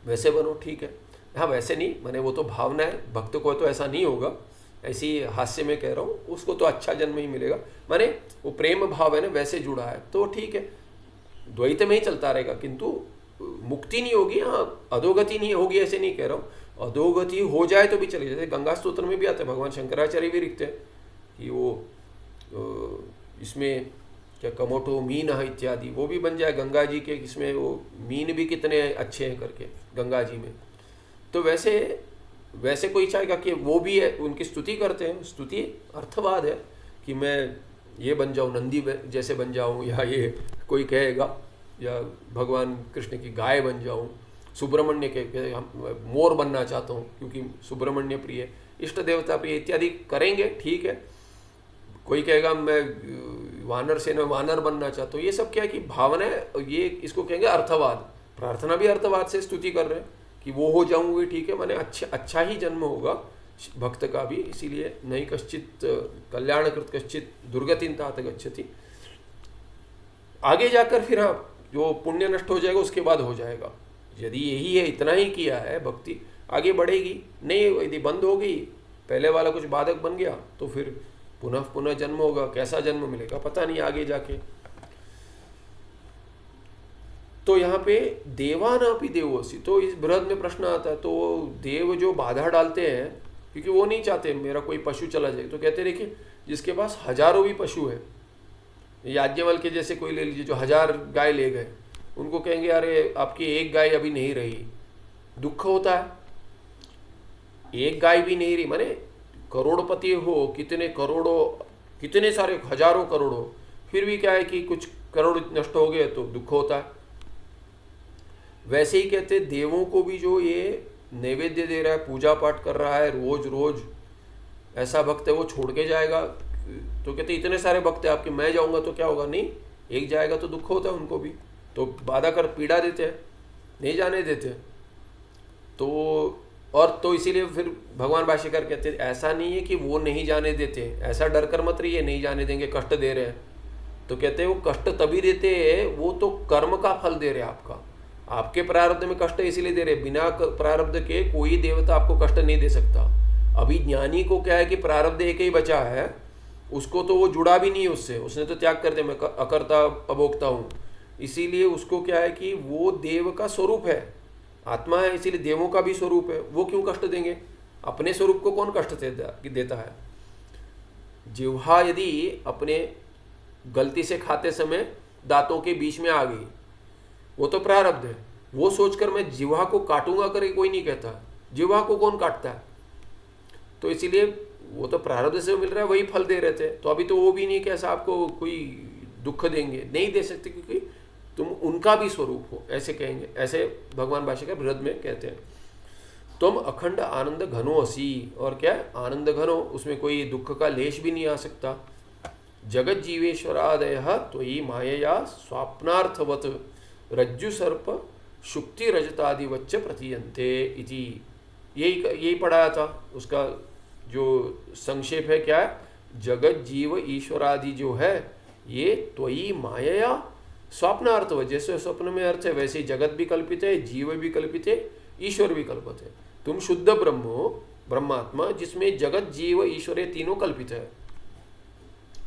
S1: वैसे बनो, ठीक है। हाँ वैसे नहीं, मैंने वो तो भावना है, भक्त को तो ऐसा नहीं होगा, ऐसी हास्य में कह रहा हूँ, उसको तो अच्छा जन्म ही मिलेगा, माने वो प्रेम भाव है ना, वैसे जुड़ा है तो ठीक है, द्वैत में ही चलता रहेगा, किंतु मुक्ति नहीं होगी, हाँ अधोगति नहीं होगी, ऐसे नहीं कह रहा हूँ, अधोगति हो जाए तो भी चले, जैसे गंगा स्तोत्र में भी आता है, भगवान शंकराचार्य भी लिखते हैं कि वो इसमें क्या कमोटो मीन है इत्यादि, वो भी बन जाए गंगा जी के, इसमें वो मीन भी कितने अच्छे हैं करके गंगा जी में। तो वैसे कोई चाहेगा कि वो भी है, उनकी स्तुति करते हैं, स्तुति अर्थवाद है कि मैं ये बन जाऊँ, नंदी जैसे बन जाऊँ, या ये कोई कहेगा, या भगवान कृष्ण की गाय बन जाऊँ, सुब्रमण्य के हम मोर बनना चाहता हूँ क्योंकि सुब्रमण्य प्रिय, इष्ट देवता प्रिय इत्यादि करेंगे, ठीक है। कोई कहेगा मैं वानर से न वानर बनना चाहता हूँ, ये सब क्या है कि भावना है, ये इसको कहेंगे अर्थवाद। प्रार्थना भी अर्थवाद से स्तुति कर रहे हैं कि वो हो जाऊंगी, ठीक है, मैंने अच्छा ही जन्म होगा भक्त का भी, इसीलिए नहीं कश्चित कल्याणकृत कश्चित दुर्गतिं तात गच्छति। आगे जाकर फिर हाँ जो पुण्य नष्ट हो जाएगा उसके बाद हो जाएगा। यदि यही है, इतना ही किया है, भक्ति आगे बढ़ेगी नहीं, यदि बंद हो गई, पहले वाला कुछ बाधक बन गया, तो फिर पुनः पुनः जन्म होगा, कैसा जन्म मिलेगा पता नहीं आगे जाके। तो यहाँ पे देवानापि देवोसी, तो इस बृहद में प्रश्न आता है, तो देव जो बाधा डालते हैं, क्योंकि वो नहीं चाहते मेरा कोई पशु चला जाए, तो कहते देखिए जिसके पास हजारों भी पशु है, याज्ञवल्क्य के जैसे कोई ले लीजिए जो 1000 गाय ले गए, उनको कहेंगे अरे आपकी एक गाय अभी नहीं रही, दुख होता है। एक गाय भी नहीं रही, माने करोड़पति हो, कितने करोड़ों, कितने सारे हजारों करोड़ों, फिर भी क्या है कि कुछ करोड़ नष्ट हो गए तो दुख होता है। वैसे ही कहते देवों को भी जो ये नैवेद्य दे रहा है, पूजा पाठ कर रहा है रोज रोज, ऐसा भक्त है वो छोड़ के जाएगा, तो कहते इतने सारे भक्त है आपके, मैं जाऊंगा तो क्या होगा, नहीं, एक जाएगा तो दुख होता है उनको भी, तो बाधा कर पीड़ा देते हैं, नहीं जाने देते। तो और तो इसीलिए फिर भगवान भाष्यकार कहते हैं ऐसा नहीं है कि वो नहीं जाने देते, ऐसा डर कर मत रहिए नहीं जाने देंगे, कष्ट दे रहे हैं। तो कहते हैं वो कष्ट तभी देते हैं, वो तो कर्म का फल दे रहे हैं आपका, आपके प्रारब्ध में कष्ट इसीलिए दे रहे, बिना प्रारब्ध के कोई देवता आपको कष्ट नहीं दे सकता। अभी ज्ञानी को क्या है कि प्रारब्ध एक ही बचा है, उसको तो वो जुड़ा भी नहीं है उससे, उसने तो त्याग कर दिया, मैं अकर्ता अभोक्ता हूँ, इसीलिए उसको क्या है कि वो देव का स्वरूप है, आत्मा है, इसीलिए देवों का भी स्वरूप है, वो क्यों कष्ट देंगे, अपने स्वरूप को कौन कष्ट देता है। जिह्वा यदि अपने गलती से खाते समय दांतों के बीच में आ गई, वो तो प्रारब्ध है, वो सोचकर मैं जिह्वा को काटूंगा करके कोई नहीं कहता, जिह्वा को कौन काटता है, तो इसीलिए वो तो प्रारब्ध से मिल रहा है, वही फल दे रहे थे, तो अभी तो वो भी नहीं कैसा आपको कोई दुख देंगे, नहीं दे सकते क्योंकि तुम उनका भी स्वरूप हो, ऐसे कहेंगे, ऐसे भगवान भाष्यकार बृहद में कहते हैं। तुम अखंड आनंद घनो असी, और क्या है आनंद घनो, उसमें कोई दुख का लेश भी नहीं आ सकता। जगत जीवेश्वरादय त्वयि मायया स्वाप्नार्थवत रज्जु सर्प शुक्ति रजतादिवच्च प्रतीयन्ते इति, यही पढ़ाया था। उसका जो संक्षेप है क्या है, जगत जीव ईश्वरादि जो है ये त्वयि मायया स्वप्नार्थवत, जैसे स्वप्न में अर्थ है वैसे ही जगत भी कल्पित है, जीव भी कल्पित है, ईश्वर भी कल्पित है। तुम शुद्ध ब्रह्म हो, ब्रह्मात्मा, जिसमें जगत जीव ईश्वर तीनों कल्पित है,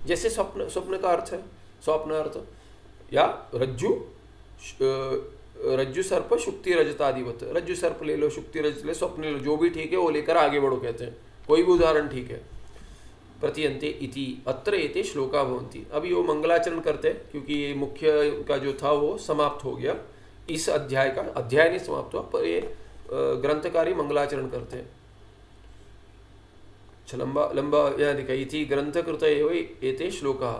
S1: जैसे स्वप्न का अर्थ है स्वप्नार्थ, या रज्जु सर्प शुक्ति रजतादिवत, रज्जु सर्प ले लो, शुक्ति रजत ले, स्वप्न ले लो, जो भी ठीक है वो लेकर आगे बढ़ो, कहते हैं कोई भी उदाहरण ठीक है। प्रतीयन्ते इति अत्र एते श्लोका भवन्ति। अभी वो मंगलाचरण करते हैं क्योंकि ये मुख्य का जो था वो समाप्त हो गया, इस अध्याय का, अध्याय नहीं समाप्त हुआ पर ये ग्रंथकारी मंगलाचरण करते हैं। लंबा यहाँ लिखा इति ग्रंथकृत एव एते श्लोका,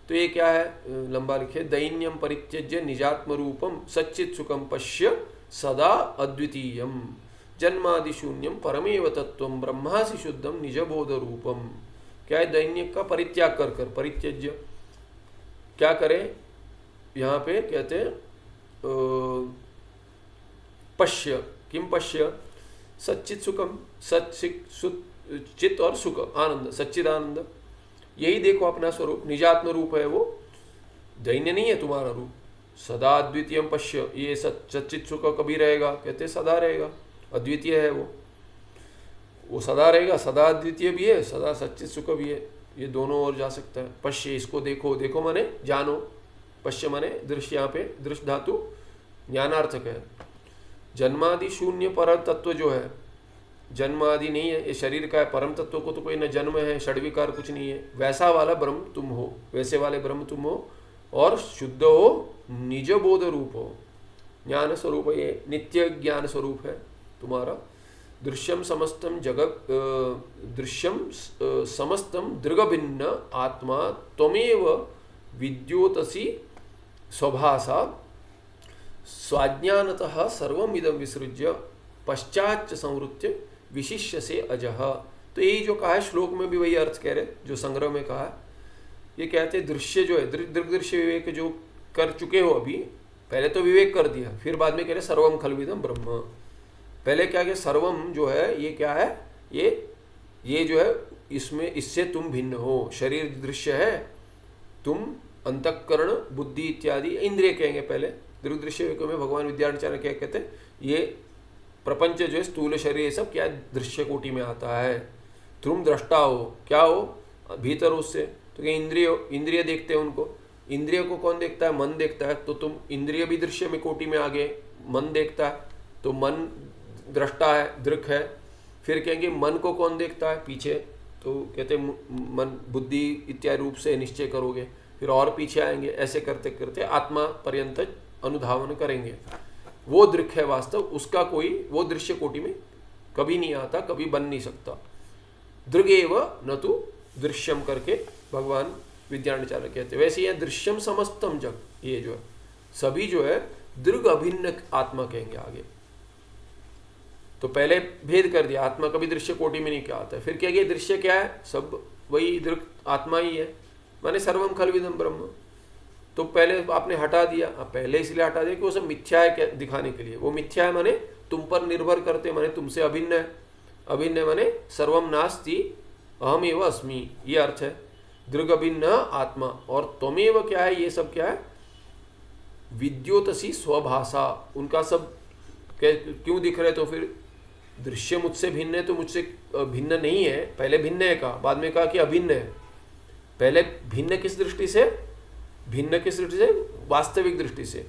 S1: तो ये क्या है लंबा लिखे, दैन्यम परित्यज्य निजात्म रूपम सच्चित सुखम पश्य सदा अद्वितीयम जन्मादि शून्यम परमेव तत्वम ब्रह्मासि शुद्धम निजबोध रूपम। क्या है, दैन्य का परित्याग कर परित्यज्य क्या करें, यहाँ पे कहते हैं पश्य, किम पश्य, सच्चित सुखम, चित और सुख आनंद, सच्चिदानंद, यही देखो अपना स्वरूप, निजात्म रूप है वो, दैन्य नहीं है तुम्हारा रूप। सदा अद्वितीयम पश्य, ये सच्चित सुख कभी रहेगा, कहते सदा रहेगा, अद्वितीय है वो सदा रहेगा, सदा अद्वितीय भी है, सदा सच्चित सुख भी है, ये दोनों ओर जा सकता है। पश्य, इसको देखो, देखो माने जानो, पश्य माने दृश्य, यहाँ पे दृश्य धातु ज्ञानार्थक है। जन्मादि शून्य पर तत्व जो है जन्म आदि नहीं है, ये शरीर का है। परम तत्व को तो कोई न जन्म है, षड्विकार कुछ नहीं है। वैसा वाला ब्रह्म तुम हो, वैसे वाले ब्रह्म तुम हो, और शुद्ध हो, निज बोध रूप हो, ज्ञान स्वरूप। ये नित्य ज्ञान स्वरूप है तुम्हारा। दृश्यम समस्तम जगत, दृश्यम समस्तम दृग भिन्न आत्मा त्वमेव विद्योतसी स्वभासा स्वाज्ञानतः सर्वमिदं विसृज्य पश्चाच्च संवृत्य विशिष्य से अजह। तो यही जो कहा है श्लोक में भी वही अर्थ कह रहे जो संग्रह में कहा है। ये कहते हैं दृश्य जो है, दृग दृश्य विवेक जो कर चुके हो अभी, पहले तो विवेक कर दिया, फिर बाद में कह रहे सर्वम खलविदम ब्रह्म। पहले क्या कि सर्वम जो है ये क्या है, ये जो है इसमें, इससे तुम भिन्न हो। शरीर दृश्य है, तुम अंतःकरण बुद्धि इत्यादि इंद्रिय कहेंगे। पहले दृग दृश्य विवेक में भगवान विद्यारण्य क्या कहते हैं, ये प्रपंच जो है स्थूल शरीर ये सब क्या दृश्य कोटि में आता है। तुम दृष्टा हो, क्या हो भीतर उससे, तो क्या इंद्रिय देखते हैं उनको। इंद्रिय को कौन देखता है, मन देखता है। तो तुम इंद्रिय भी दृश्य में कोटि में आ गए। मन देखता है तो मन दृष्टा है, दृक है। फिर कहेंगे मन को कौन देखता है, पीछे, तो कहते मन बुद्धि इत्यादि रूप से निश्चय करोगे, फिर और पीछे आएंगे। ऐसे करते करते आत्मा पर्यंत अनुधावन करेंगे। वो दृक है वास्तव, उसका कोई वो दृश्य कोटि में कभी नहीं आता, कभी बन नहीं सकता। दृगेव न तो दृश्यम करके भगवान विद्यारण्य कहते हैं। वैसे ये दृश्यम समस्तम जग, ये जो है सभी जो है दृग अभिन्न आत्मा कहेंगे आगे। तो पहले भेद कर दिया, आत्मा कभी दृश्य कोटि में नहीं क्या आता है। फिर क्या गया, दृश्य क्या है, सब वही दृग आत्मा ही है, माने सर्वम खलविदम ब्रह्म। तो पहले आपने हटा दिया, पहले इसलिए हटा दिया कि वो सब मिथ्या है दिखाने के लिए। वो मिथ्या है माने तुम पर निर्भर करते, माने तुमसे अभिन्न है। अभिन्न है माने सर्वम नास्ति अहम एव अस्मि, ये अर्थ है। दृग अभिन्न आत्मा, और त्वमेव क्या है, ये सब क्या है, विद्योतसी स्वभाषा। उनका सब क्यों दिख रहे, तो फिर दृश्य मुझसे भिन्न है तो मुझसे भिन्न नहीं है। पहले भिन्न है कहा, बाद में कहा कि अभिन्न है। पहले भिन्न किस दृष्टि से, भिन्न किस दृष्टि से, वास्तविक दृष्टि से।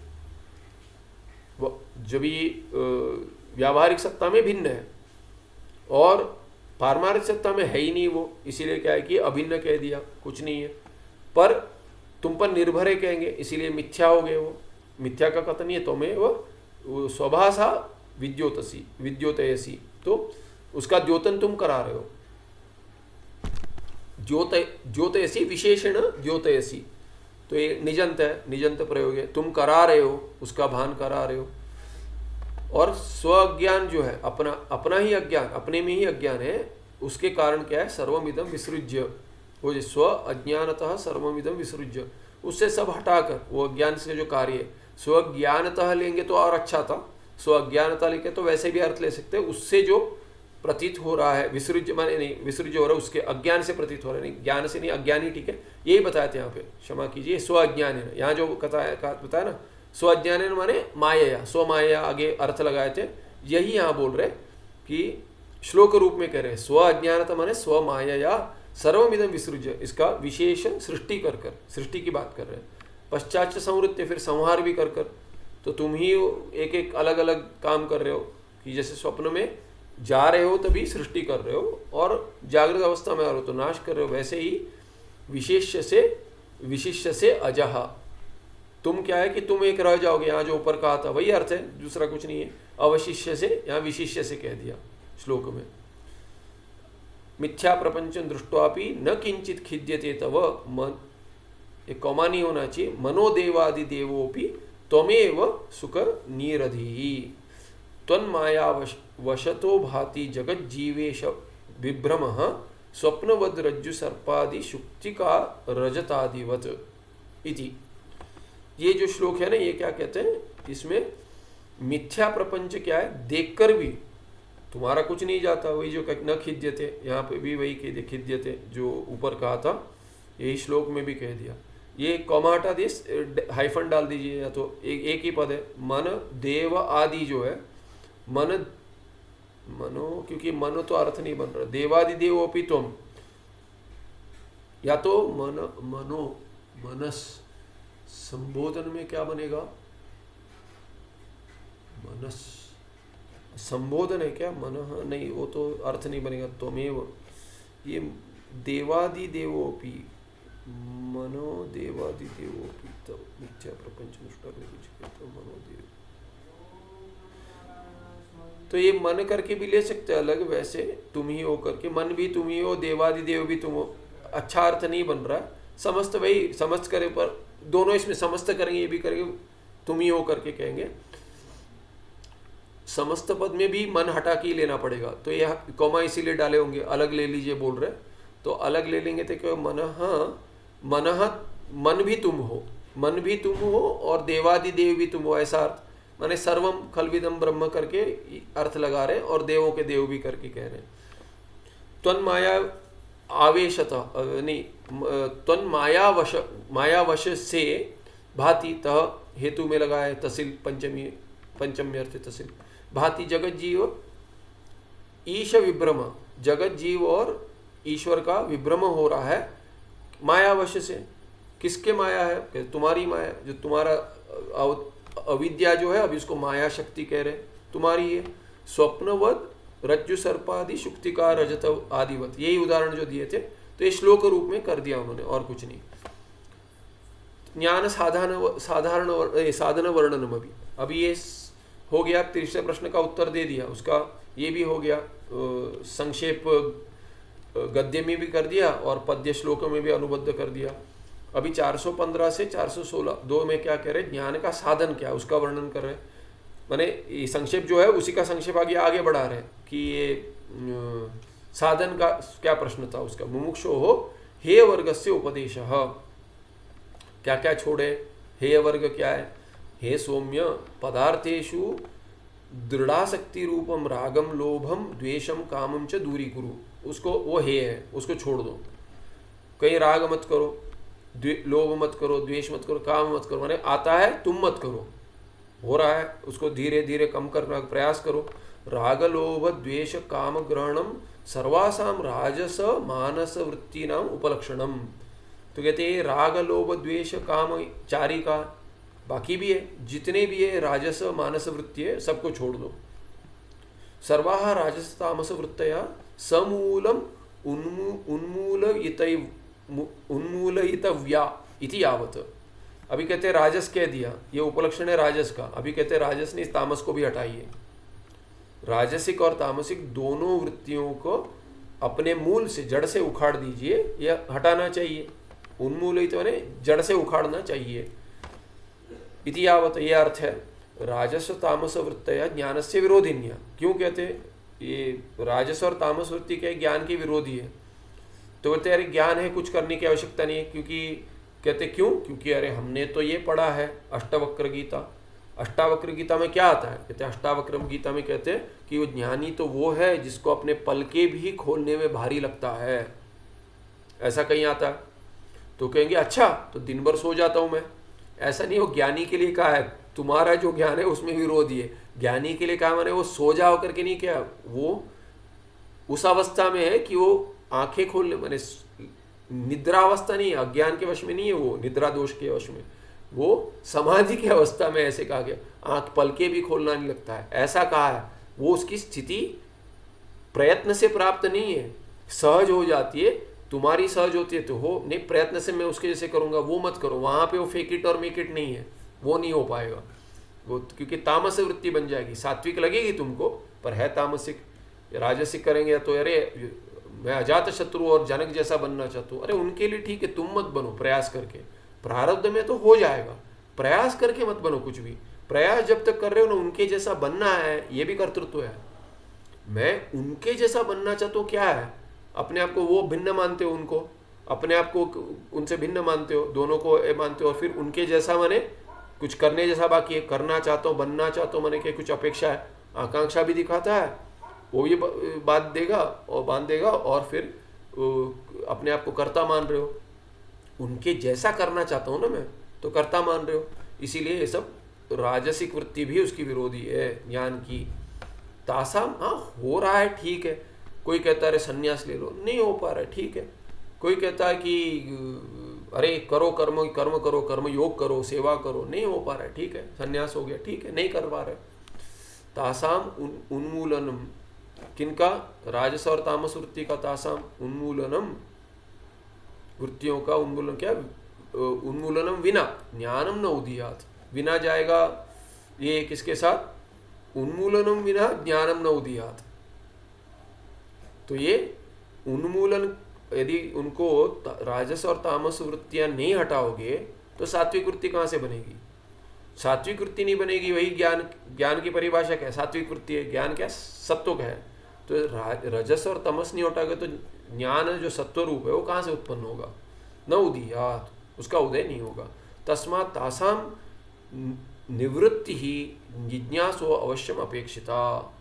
S1: जब ये व्यावहारिक सत्ता में भिन्न है और पारमार्थिक सत्ता में है ही नहीं वो, इसीलिए क्या है कि अभिन्न कह दिया, कुछ नहीं है। पर तुम पर निर्भर है कहेंगे, इसीलिए मिथ्या हो गए। वो मिथ्या का कथन है, तुम्हें वो स्वभाषा विद्योतसी विद्योतयसी, तो उसका द्योतन तुम करा रहे हो। द्योतयसी विशेषण द्योतयसी, तो ये निजंत है, निजंत प्रयोग है। तुम करा रहे हो, उसका भान करा रहे हो। और स्वज्ञान जो है, अपना ही अज्ञान, अपने में ही अज्ञान है, उसके कारण क्या है, सर्वमिदम विसृज्य। वो जो स्व अज्ञानतः सर्वमिदम विसृज्य, उससे सब हटाकर वो अज्ञान से जो कार्य है, स्वज्ञानतः लेंगे तो और अच्छा था। स्व अज्ञानता लेके तो वैसे भी अर्थ ले सकते हैं, उससे जो प्रतीत हो रहा है, विसृज्य माने नहीं, विसृज्य हो रहा है उसके अज्ञान से प्रतीत हो रहा है, नहीं ज्ञान से नहीं, अज्ञानी, ठीक है, यही बताए थे यहाँ पे, क्षमा कीजिए। स्व अज्ञान है यहाँ जो बताया ना, स्व अज्ञान माने माया, स्व माया आगे अर्थ लगाए थे, यही यहाँ बोल रहे कि श्लोक रूप में कह रहे हैं। स्व अज्ञानता माने स्व माया सर्वमिदम विसृज्य, इसका विशेष सृष्टि कर कर, सृष्टि की बात कर रहे हैं। पश्चात संवृत्ति, फिर संहार भी कर कर। तो तुम ही एक एक अलग अलग काम कर रहे हो, कि जैसे स्वप्न में जा रहे हो तभी सृष्टि कर रहे हो, और जागृत अवस्था में आ रहे हो तो नाश कर रहे हो। वैसे ही विशिष्य से अजह, तुम क्या है कि तुम एक रह जाओगे। यहाँ जो ऊपर कहा था वही अर्थ है, दूसरा कुछ नहीं है। अवशिष्य से, यहाँ विशिष्य से कह दिया श्लोक में। मिथ्या प्रपंच दृष्टवापि न किंचित खिद्यते तव मन, एक कौमा नहीं होना चाहिए, मनोदेवादि देवोपि त्वमेव सुख नीरधि त्वन्माया वशतो भाति जगज्जीवेश विभ्रमः स्वप्नवद रज्जु सर्पादि शुक्तिका रजतादिवत इति। ये जो श्लोक है ना, ये क्या कहते हैं, इसमें मिथ्या प्रपंच क्या है, देखकर भी तुम्हारा कुछ नहीं जाता। वही जो न खिद्यते, यहाँ पे भी वही कह दे, खिद्यते जो ऊपर कहा था, यही श्लोक में भी कह दिया। ये कॉमा हटा दिए, हाइफन डाल दीजिए, या तो एक ही पद है। मन देव आदि जो है, मनो, क्योंकि मनो तो अर्थ नहीं बन रहा, देवादि देवोपि तुम, या तो मनो मनस, संबोधन में क्या बनेगा, मनस, संबोधन है क्या? मनः नहीं, वो तो अर्थ नहीं बनेगा। त्वमेव, ये देवादि देवोपि, मनो देवादि देवोपि तब मिथ्या प्रपंच तो मनो देव, तो ये मन करके भी ले सकते हैं अलग, वैसे तुम ही हो करके, मन भी तुम ही हो, देवादि देव भी तुम हो, अच्छा अर्थ नहीं बन रहा। समस्त वही समस्त करे, पर दोनों इसमें समस्त करेंगे, ये भी करेंगे, तुम ही हो करके कहेंगे। समस्त पद में भी मन हटा के ही लेना पड़ेगा, तो ये कॉमा इसीलिए डाले होंगे, अलग ले लीजिए बोल रहे, तो अलग ले लेंगे तो क्या, मनः मन भी तुम हो, मन भी तुम हो और देवादि देव भी तुम हो, ऐसा अर्थ। माने सर्वम खलविदम ब्रह्म करके अर्थ लगा रहे और देवों के देव भी करके कह रहे हैं। त्वन माया आवेशत नहीं, त्वन मायावश से भाति, तह हेतु में लगा है तसिल, पंचमी अर्थ तसिल। भाति जगत जीव ईश विभ्रम, जगत जीव और ईश्वर का विभ्रम हो रहा है मायावश से। किसके माया है? तुम्हारी माया, जो तुम्हारा अविद्या जो है, अभी उसको माया शक्ति कह रहे, तुम्हारी है। स्वप्नवद रज्जु सर्पादि शुक्तिका रजत आदिवत, यही उदाहरण जो दिए थे, तो ये श्लोक रूप में कर दिया उन्होंने, और कुछ नहीं। ज्ञान साधन वर्णनम, अभी ये हो गया, तीसरे प्रश्न का उत्तर दे दिया, उसका ये भी हो गया, संक्षेप गद्य में भी कर दिया और पद्य श्लोकों में भी अनुबद्ध कर दिया। अभी 415 से 416 दो में क्या कह रहे, ज्ञान का साधन क्या, उसका वर्णन कर रहे। माने ये संक्षेप जो है उसी का संक्षेप आगे बढ़ा रहे कि ये साधन का क्या प्रश्न था उसका। मुमुक्षो हो हे वर्ग से उपदेश, क्या क्या छोड़े, हे वर्ग क्या है, हे सौम्य पदार्थेषु दृढ़ाशक्ति रूपम रागम लोभम द्वेषम कामम च दूरी कुरु, उसको वो हे है, उसको छोड़ दो। कहीं राग मत करो, लोभ मत करो, द्वेष मत करो, काम मत करो, माने आता है तुम मत करो, हो रहा है उसको धीरे धीरे कम करने का प्रयास करो। राग लोभ द्वेष काम ग्रहणम सर्वासाम राजस मानस वृत्ति नाम उपलक्षणम, तो कहते हैं राग लोभ द्वेष काम चारी का, बाकी भी है जितने भी है राजस मानस वृत्ति है, सबको छोड़ दो। सर्वाहा राजस तामस वृत्तया समूलम उन्मूलयितव्या इति यावत। अभी कहते हैं राजस कह दिया, ये उपलक्षण है राजस का। अभी कहते हैं राजस ने तामस को भी हटाइए। राजसिक और तामसिक दोनों वृत्तियों को अपने मूल से, जड़ से उखाड़ दीजिए, यह हटाना चाहिए। उन्मूलित माने जड़ से उखाड़ना चाहिए। इति यावत, ये अर्थ है। राजस तामस वृत्तया ज्ञान से विरोधिन्या, क्यों कहते ये राजस और तामस वृत्ति के ज्ञान की विरोधी है? तो बोलते अरे ज्ञान है, कुछ करने की आवश्यकता नहीं है, क्योंकि कहते क्यों, क्योंकि अरे हमने तो ये पढ़ा है अष्टावक्र गीता। अष्टावक्र गीता में क्या आता है? कहते अष्टावक्र गीता में कहते हैं कि वो ज्ञानी तो वो है जिसको अपने पलके भी खोलने में भारी लगता है, ऐसा कहीं आता है। तो कहेंगे अच्छा, तो दिन भर सो जाता हूँ मैं, ऐसा नहीं। वो ज्ञानी के लिए कहा है, तुम्हारा जो ज्ञान है उसमें विरोधी है। ज्ञानी के लिए कहा मैंने वो सो जाओ करके नहीं, क्या वो उस अवस्था में है कि वो आंखें खोलने, मैंने निद्रा अवस्था नहीं है, अज्ञान के वश में नहीं है, वो निद्रा दोष के वश में, वो समाधि की अवस्था में। ऐसे कहा गया, आंख पलके भी खोलना नहीं लगता है, ऐसा कहा है। वो उसकी स्थिति प्रयत्न से प्राप्त नहीं है, सहज हो जाती है। तुम्हारी सहज होती है तो हो, नहीं प्रयत्न से मैं उसके जैसे करूंगा, वो मत करो। वहां पे वो फेक इट और मेक इट नहीं है, वो नहीं हो पाएगा वो, क्योंकि तामस वृत्ति बन जाएगी। सात्विक लगेगी तुमको पर है तामसिक। राजसिक करेंगे तो अरे मैं अजात शत्रु और जनक जैसा बनना चाहता हूँ, अरे उनके लिए ठीक है, तुम मत बनो प्रयास करके। प्रारब्ध में तो हो जाएगा, प्रयास करके मत बनो कुछ भी। प्रयास जब तक कर रहे हो ना, उनके जैसा बनना है, ये भी कर्तृत्व है। मैं उनके जैसा बनना चाहता हूँ, क्या है? अपने आप को वो भिन्न मानते हो, उनको अपने आप को उनसे भिन्न मानते हो, दोनों को मानते हो, और फिर उनके जैसा माने कुछ करने जैसा बाकी है। करना चाहता हूँ, बनना चाहता हूँ, माने कि कुछ अपेक्षा है, आकांक्षा भी दिखाता है, वो ये बात देगा और बांध देगा, और फिर अपने आप को कर्ता मान रहे हो। उनके जैसा करना चाहता हूँ ना मैं, तो कर्ता मान रहे हो। इसीलिए ये सब राजसिक वृत्ति भी उसकी विरोधी है ज्ञान की। तासाम, हाँ हो रहा है ठीक है। कोई कहता है अरे संन्यास ले लो, नहीं हो पा रहा है, ठीक है। कोई कहता है कि अरे करो कर्म करो, कर्म योग करो, सेवा करो, नहीं हो पा रहा है, ठीक है। संन्यास हो गया, ठीक है, नहीं कर पा रहे। तासाम उन्मूलनम, किनका? राजस और तामस वृत्ति का तासाम उन्मूलनम, वृत्तियों का उन्मूलन, क्या? उन्मूलनम विना ज्ञानम न उदीयात, विना जाएगा ये किसके साथ? उन्मूलनम विना ज्ञानम न उदीयात। तो ये उन्मूलन, यदि उनको राजस और तामस वृत्तियां नहीं हटाओगे तो सात्विक वृत्ति कहाँ से बनेगी? सात्विक वृत्ति नहीं बनेगी। वही ज्ञान, ज्ञान की परिभाषा क्या है? सात्विक वृत्ति है। ज्ञान क्या? सत्व का है। तो रजस और तमस नहीं हटाओगे तो ज्ञान जो सत्व रूप है वो कहाँ से उत्पन्न होगा? न उदीयात, उसका उदय नहीं होगा। तस्मात् तासाम निवृत्ति ही जिज्ञासो अवश्यम अपेक्षिता,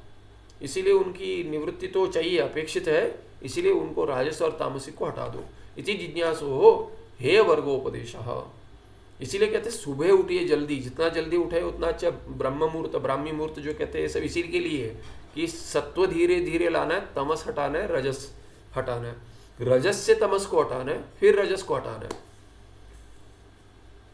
S1: इसीलिए उनकी निवृत्ति तो चाहिए, अपेक्षित है, इसीलिए उनको राजस और तामसिक को हटा दो। इति जिज्ञासो हो हे वर्गोपदेशः, इसीलिए कहते हैं सुबह उठिए जल्दी, जितना जल्दी उठे उतना अच्छा। ब्रह्म मुहूर्त, ब्राह्मी मुहूर्त जो कहते हैं, सब इसी के लिए है कि सत्व धीरे धीरे लाना है, तमस हटाना है, रजस हटाना है, रजस से तमस को हटाना है, फिर रजस को हटाना है।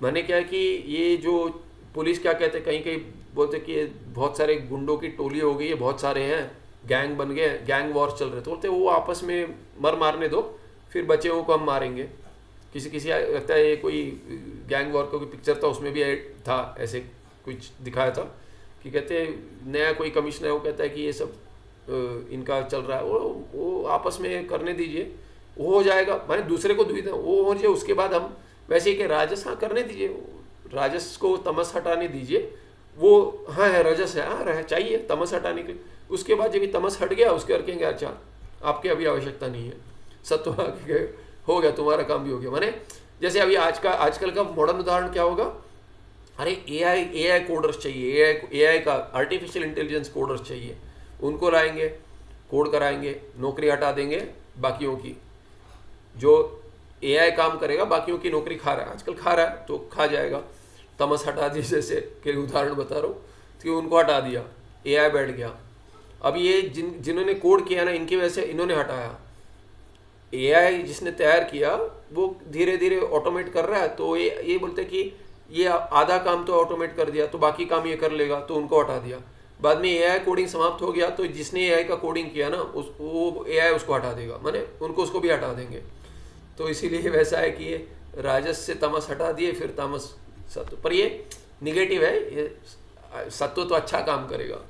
S1: माने क्या है कि ये जो पुलिस क्या कहते हैं, कहीं कहीं बोलते कि बहुत सारे गुंडों की टोली हो गई है, बहुत सारे हैं, गैंग बन गए, गैंग वॉर चल रहे, तो बोलते वो आपस में मारने दो, फिर बचे हुए को हम मारेंगे। किसी लगता है ये कोई गैंग वॉर का कोई पिक्चर था, उसमें भी था ऐसे कुछ दिखाया था कि कहते नया कोई कमिश्नर है, वो कहता है कि ये सब इनका चल रहा है, वो आपस में करने दीजिए, वो हो जाएगा। माने दूसरे को दुविधा वो हो जाए, उसके बाद हम वैसे ही कि राजस हाँ करने दीजिए, राजस को तमस हटाने दीजिए, वो हाँ है रजस है, हाँ रहे चाहिए तमस हटाने के लिए। उसके बाद जब तमस हट गया उसके और कहेंगे अच्छा आपकी अभी आवश्यकता नहीं है, सत्व हो गया, तुम्हारा काम भी हो गया। माने जैसे अभी आजकल का मॉडर्न उदाहरण क्या होगा? अरे एआई कोडर्स चाहिए, एआई का आर्टिफिशियल इंटेलिजेंस कोडर्स चाहिए, उनको लाएंगे, कोड कराएंगे, नौकरी हटा देंगे बाकियों की। जो एआई काम करेगा बाकियों की नौकरी खा रहा है, आजकल खा रहा है तो खा जाएगा। तमस हटा दी, जैसे के उदाहरण बता रहा हूँ, तो उनको हटा दिया, एआई बैठ गया। अब ये जिन्होंने कोड किया ना, इनकी वजह से इन्होंने हटाया। एआई जिसने तैयार किया वो धीरे धीरे ऑटोमेट कर रहा है, तो ये बोलते कि ये आधा काम तो ऑटोमेट कर दिया तो बाकी काम ये कर लेगा, तो उनको हटा दिया। बाद में एआई कोडिंग समाप्त हो गया तो जिसने एआई का कोडिंग किया ना वो एआई उसको हटा देगा, माने उनको उसको भी हटा देंगे। तो इसीलिए वैसा है कि ये राजस से तमस हटा दिए, फिर तामस सत्व, पर ये निगेटिव है, ये सत्व तो अच्छा काम करेगा।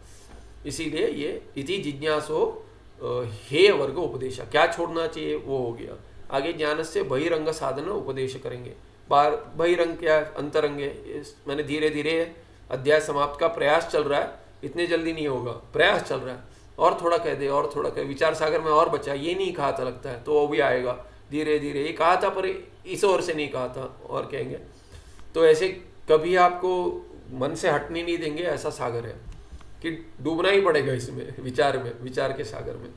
S1: इसीलिए ये इति जिज्ञासो हे वर्ग उपदेश, क्या छोड़ना चाहिए वो हो गया। आगे ज्ञान से बहिरंग साधन उपदेश करेंगे। बाहर बहिरंग क्या, अंतरंग है, मैंने धीरे धीरे अध्याय समाप्त का प्रयास चल रहा है, इतने जल्दी नहीं होगा, प्रयास चल रहा है। और थोड़ा कह दे, और थोड़ा कह, विचार सागर में और बचा, ये नहीं कहा था लगता है, तो वो भी आएगा धीरे धीरे। ये कहा था पर इस ओर से नहीं कहा था, और कहेंगे। तो ऐसे कभी आपको मन से हटने नहीं देंगे, ऐसा सागर है कि डूबना ही पड़ेगा इसमें, विचार में, विचार के सागर में।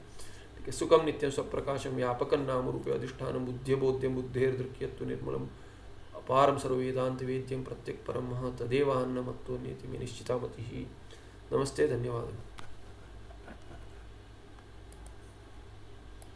S1: ठीक है। सुखम नित्यम स्वप्रकाशम व्यापकम नाम रूपे अधिष्ठानम बुद्धि बोध्यम बुद्धेर दृक्यत्व निर्मलम अपारम सर्ववेदांत वेद्यम प्रत्यक परम तदेवान्नमत्तो नीति में निश्चिता मति। नमस्ते, धन्यवाद।